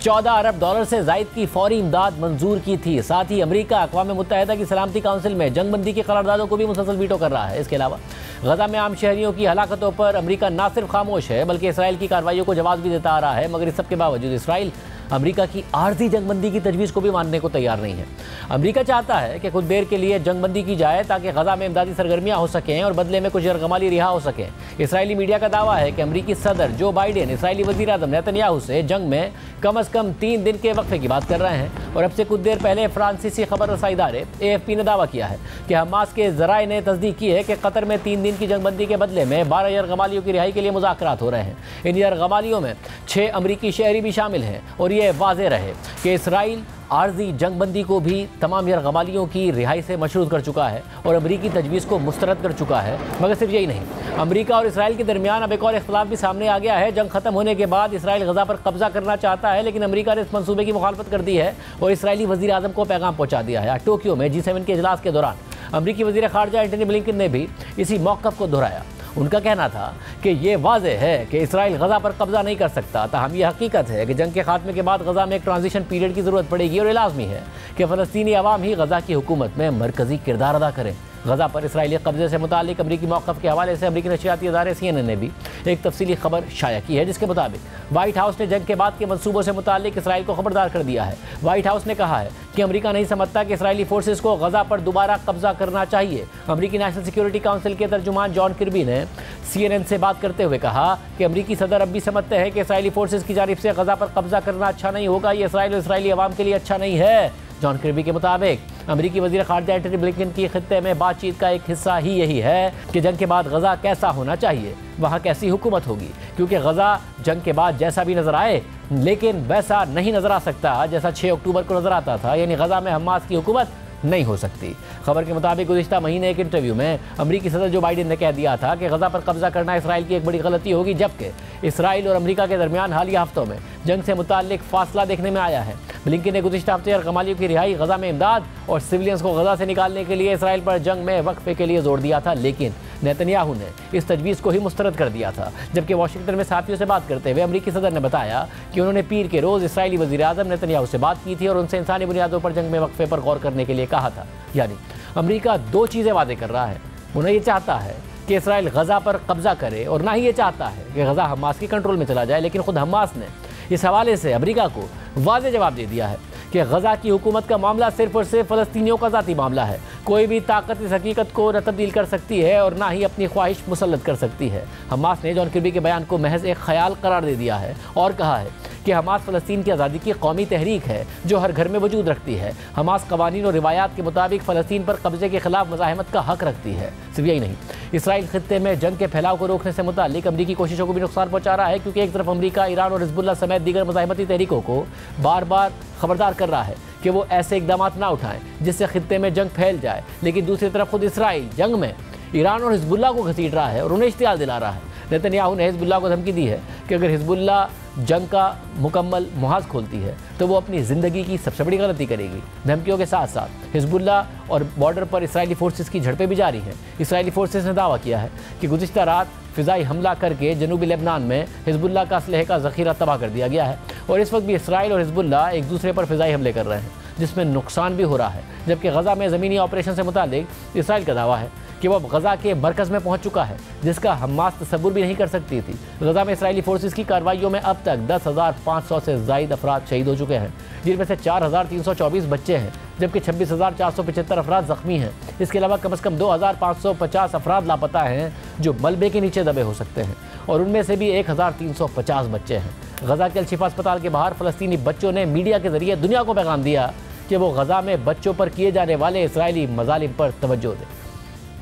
$14 अरब से ज़ायद की फौरी इमदाद मंजूर की थी। साथ ही अमेरिका अक़वाम मुत्तहिदा की सलामती काउंसिल में जंग बंदी की करारदादों को भी मुसलसल वीटो कर रहा है। इसके अलावा गज़ा में आम शहरियों की हलाकतों पर अमेरिका न सिर्फ खामोश है बल्कि इसराइल की कार्रवाइयों को जवाब भी देता आ रहा है, मगर इस सब के बावजूद इसराइल अमेरिका की आर्जी जंगबंदी की तजवीज़ को भी मानने को तैयार नहीं है। अमेरिका चाहता है कि कुछ देर के लिए जंगबंदी की जाए ताकि गज़ा में इमदादी सरगर्मियाँ हो सकें और बदले में कुछ यरगमाली रिहा हो सकें। इसराइली मीडिया का दावा है कि अमेरिकी सदर जो बाइडेन इसराइली वज़ीर आज़म नेतन्याहू से जंग में कम अज़ कम 3 दिन के वक्फे की बात कर रहे हैं। और अब से कुछ देर पहले फ्रांसीसी खबर रसाई इदारे AFP ने दावा किया है कि हमास के ज़राए ने तस्दीक की है कि कतर में 3 दिन की जंगबंदी के बदले में 12 यरगमालियों की रिहाई के लिए मुज़ाकरात हो रहे हैं। इन यरगमालियों में 6 अमरीकी शहरी भी शामिल हैं और ये वाज़ेह रहे कि इसराइल आर्जी जंगबंदी को भी तमाम यरगमालियों की रिहाई से मशरूत कर चुका है और अमरीकी तजवीज़ को मुस्तरद कर चुका है। मगर सिर्फ यही नहीं, अमरीका और इसराइल के दरमियान अब एक और इख्तिलाफ भी सामने आ गया है। जंग खत्म होने के बाद इसराइल गज़ा पर कब्जा करना चाहता है, लेकिन अमरीका ने इस मंसूबे की मुखालफत कर दी है और इसराइली वज़ीर आज़म को पैगाम पहुँचा दिया है। टोक्यो में G7 के इजलास के दौरान अमरीकी वज़ीर ख़ारजा एंटनी ब्लिंकन ने भी इसी मौक़िफ़ को दोहराया। उनका कहना था कि ये वाज़ेह है कि इसराइल गज़ा पर कब्ज़ा नहीं कर सकता, ताहम ये हकीकत है कि जंग के खात्मे के बाद गज़ा में एक ट्रांजिशन पीरियड की ज़रूरत पड़ेगी और ये लाज़मी है कि फ़लस्तीनी अवाम ही गज़ा की हुकूमत में मरकज़ी किरदार अदा करें। गज़ा पर इसराइली कब्ज़े से मुतालिक अमरीकी मौक़िफ़ के हवाले से अमरीकी नशियाती इदारे CNN ने भी एक तफसीली खबर शाया की है, जिसके मुताबिक व्हाइट हाउस ने जंग के बाद के मंसूबों से मुतालिक इसराइल को खबरदार कर दिया है। व्हाइट हाउस ने कहा है कि अमरीका नहीं समझता कि इसराइली फोर्सेस को गज़ा पर दोबारा कब्जा करना चाहिए। अमरीकी नेशनल सिक्योरिटी काउंसिल के तर्जुमान जॉन किर्बी ने CNN से बात करते हुए कहा कि अमरीकी सदर अब भी समझते हैं कि इसराइली फोर्सेस की जानिब से गज़ा पर कब्जा करना अच्छा नहीं होगा, ये इसराइल और इसराइली अवाम के लिए अच्छा नहीं है। जॉन किर्बी के मुताबिक अमरीकी वज़ीर ख़ारजा एंटनी ब्लिंकन की खित्ते में बातचीत का एक हिस्सा ही यही है कि जंग के बाद गज़ा कैसा होना चाहिए, वहाँ कैसी हुकूमत होगी, क्योंकि गज़ा जंग के बाद जैसा भी नज़र आए लेकिन वैसा नहीं नज़र आ सकता जैसा 6 अक्टूबर को नज़र आता था, यानी गज़ा में हमास की हुकूमत नहीं हो सकती। खबर के मुताबिक गुज़िश्ता महीने एक इंटरव्यू में अमरीकी सदर जो बाइडेन ने कह दिया था कि गज़ा पर कब्जा करना इसराइल की एक बड़ी गलती होगी, जबकि इसराइल और अमरीका के दरमियान हालिया हफ्तों में जंग से मुताल्लिक फासला देखने में आया है। ब्लिंकन ने गुज़िश्ता हफ्ते गमालियों की रिहाई, गज़ा में इमदाद और सिविलियंस को गज़ा से निकालने के लिए इसराइल पर जंग में वक्फे के लिए जोर दिया था, लेकिन नेतन्याहू ने इस तजवीज़ को ही मुस्तरद कर दिया था। जबकि वाशिंगटन में सहाफ़ियों से बात करते हुए अमरीकी सदर ने बताया कि उन्होंने पीर के रोज़ इसराइली वज़ीर आज़म नेतन्याहू से बात की थी और उनसे इंसानी बुनियादों पर जंग में वक्फे पर गौर करने के लिए कहा था। यानी अमरीका दो चीज़ें वादे कर रहा है, उन्हें ये चाहता है कि इसराइल गज़ा पर कब्जा करे और ना ही ये चाहता है कि गज़ा हमास के कंट्रोल में चला जाए, लेकिन खुद हमास ने इस हवाले से अमरीका को वाज़े जवाब दे दिया है कि गज़ा की हुकूमत का मामला सिर्फ और सिर्फ फ़लस्तीनियों का ज़ाती मामला है। कोई भी ताकत इस हकीकत को न तब्दील कर सकती है और ना ही अपनी ख्वाहिश मुसल्लत कर सकती है। हमास ने जॉन किर्बी के बयान को महज एक ख्याल करार दे दिया है और कहा है कि हमास फ़लस्तीन की आज़ादी की कौमी तहरीक है जो हर घर में वजूद रखती है। हमास कवानीन और रिवायात के मुताबिक फ़लस्तीन पर कब्जे के खिलाफ मज़ाहमत का हक रखती है। सिर्फ यही नहीं, इसराइल खित्ते में जंग के फैलाव को रोकने से मुतालिक अमरीकी कोशिशों को भी नुकसान पहुँचा रहा है, क्योंकि एक तरफ अमरीका ईरान और हिज़्बुल्लाह समेत दीगर मज़ाहमती तहरीकों को बार बार खबरदार कर रहा है कि वो ऐसे इक़दाम ना उठाएं जिससे खित्ते में जंग फैल जाए, लेकिन दूसरी तरफ खुद इसराइल जंग में ईरान और हिज़्बुल्लाह को घसीट रहा है और उन्हें इश्तियाल दिला रहा है। नेतन्याहू ने हिज़्बुल्लाह को धमकी दी है कि अगर हिज़्बुल्लाह जंग का मुकम्मल मुहाज़ खोलती है तो वो अपनी ज़िंदगी की सबसे बड़ी गलती करेगी। धमकियों के साथ साथ हिज़्बुल्लाह और बॉर्डर पर इसराइली फोर्सेस की झड़पें भी जारी हैं। इसराइली फोर्सेस ने दावा किया है कि गुज़िश्ता रात फ़िज़ाई हमला करके जनूबी लेबनान में हिज़्बुल्लाह का असलहे का ज़ख़ीरा तबाह कर दिया गया है और इस वक्त भी इसराइल और हिज़्बुल्लाह एक दूसरे पर फ़िज़ाई हमले कर रहे हैं, जिसमें नुकसान भी हो रहा है। जबकि गज़ा में ज़मीनी ऑपरेशन से मुतालिक इसराइल का दावा है कि वह गज़ा के मरकज़ में पहुंच चुका है, जिसका हमास तसव्वुर भी नहीं कर सकती थी। गज़ा में इसराइली फोर्सेस की कार्रवाइयों में अब तक 10,500 से ज़ायद अफराद शहीद हो चुके हैं, जिनमें से 4,324 बच्चे हैं, जबकि 26,475 अफराद ज़ख्मी हैं। इसके अलावा कम से कम 2,550 अफराद लापता हैं जो मलबे के नीचे दबे हो सकते हैं और उनमें से भी 1,350 बच्चे हैं। गज़ा के अल-शिफा अस्पताल के बाहर फ़लस्तीनी बच्चों ने मीडिया के ज़रिए दुनिया को पैगाम दिया कि वो गज़ा में बच्चों पर किए जाने वाले इसराइली मज़ालिम पर तवज्जो दें।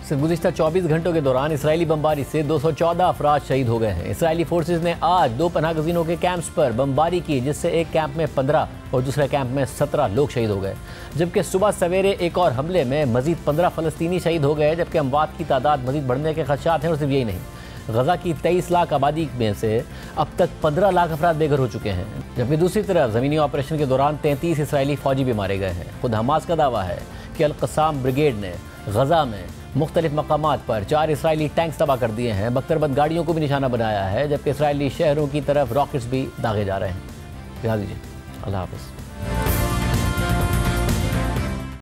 सिर्फ गुज़िश्ता 24 घंटों के दौरान इसराइली बमबारी से 214 अफराद शहीद हो गए हैं। इसराइली फोर्सेस ने आज 2 पनाह गज़ीनों के कैंप्स पर बमबारी की, जिससे एक कैंप में 15 और दूसरे कैंप में 17 लोग शहीद हो गए, जबकि सुबह सवेरे एक और हमले में मज़ीद 15 फ़लस्तीनी शहीद हो गए, जबकि अमवात की तादाद मज़ीद बढ़ने के खदशात हैं। और सिर्फ यही नहीं, गज़ा की 23 लाख आबादी में से अब तक 15 लाख अफराद बेघर हो चुके हैं, जबकि दूसरी तरफ ज़मीनी ऑपरेशन के दौरान 33 इसराइली फ़ौजी भी मारे गए हैं। खुद हमास का दावा है कि अल-क़स्साम ब्रिगेड ने गज़ा में मुख्तलिफ मकामात पर 4 इसराइली टैंक्स तबाह कर दिए हैं, बख्तरबंद गाड़ियों को भी निशाना बनाया है, जबकि इसराइली शहरों की तरफ रॉकेट्स भी दागे जा रहे हैं। ध्यान दीजिए। अल्लाह हाफ़िज़।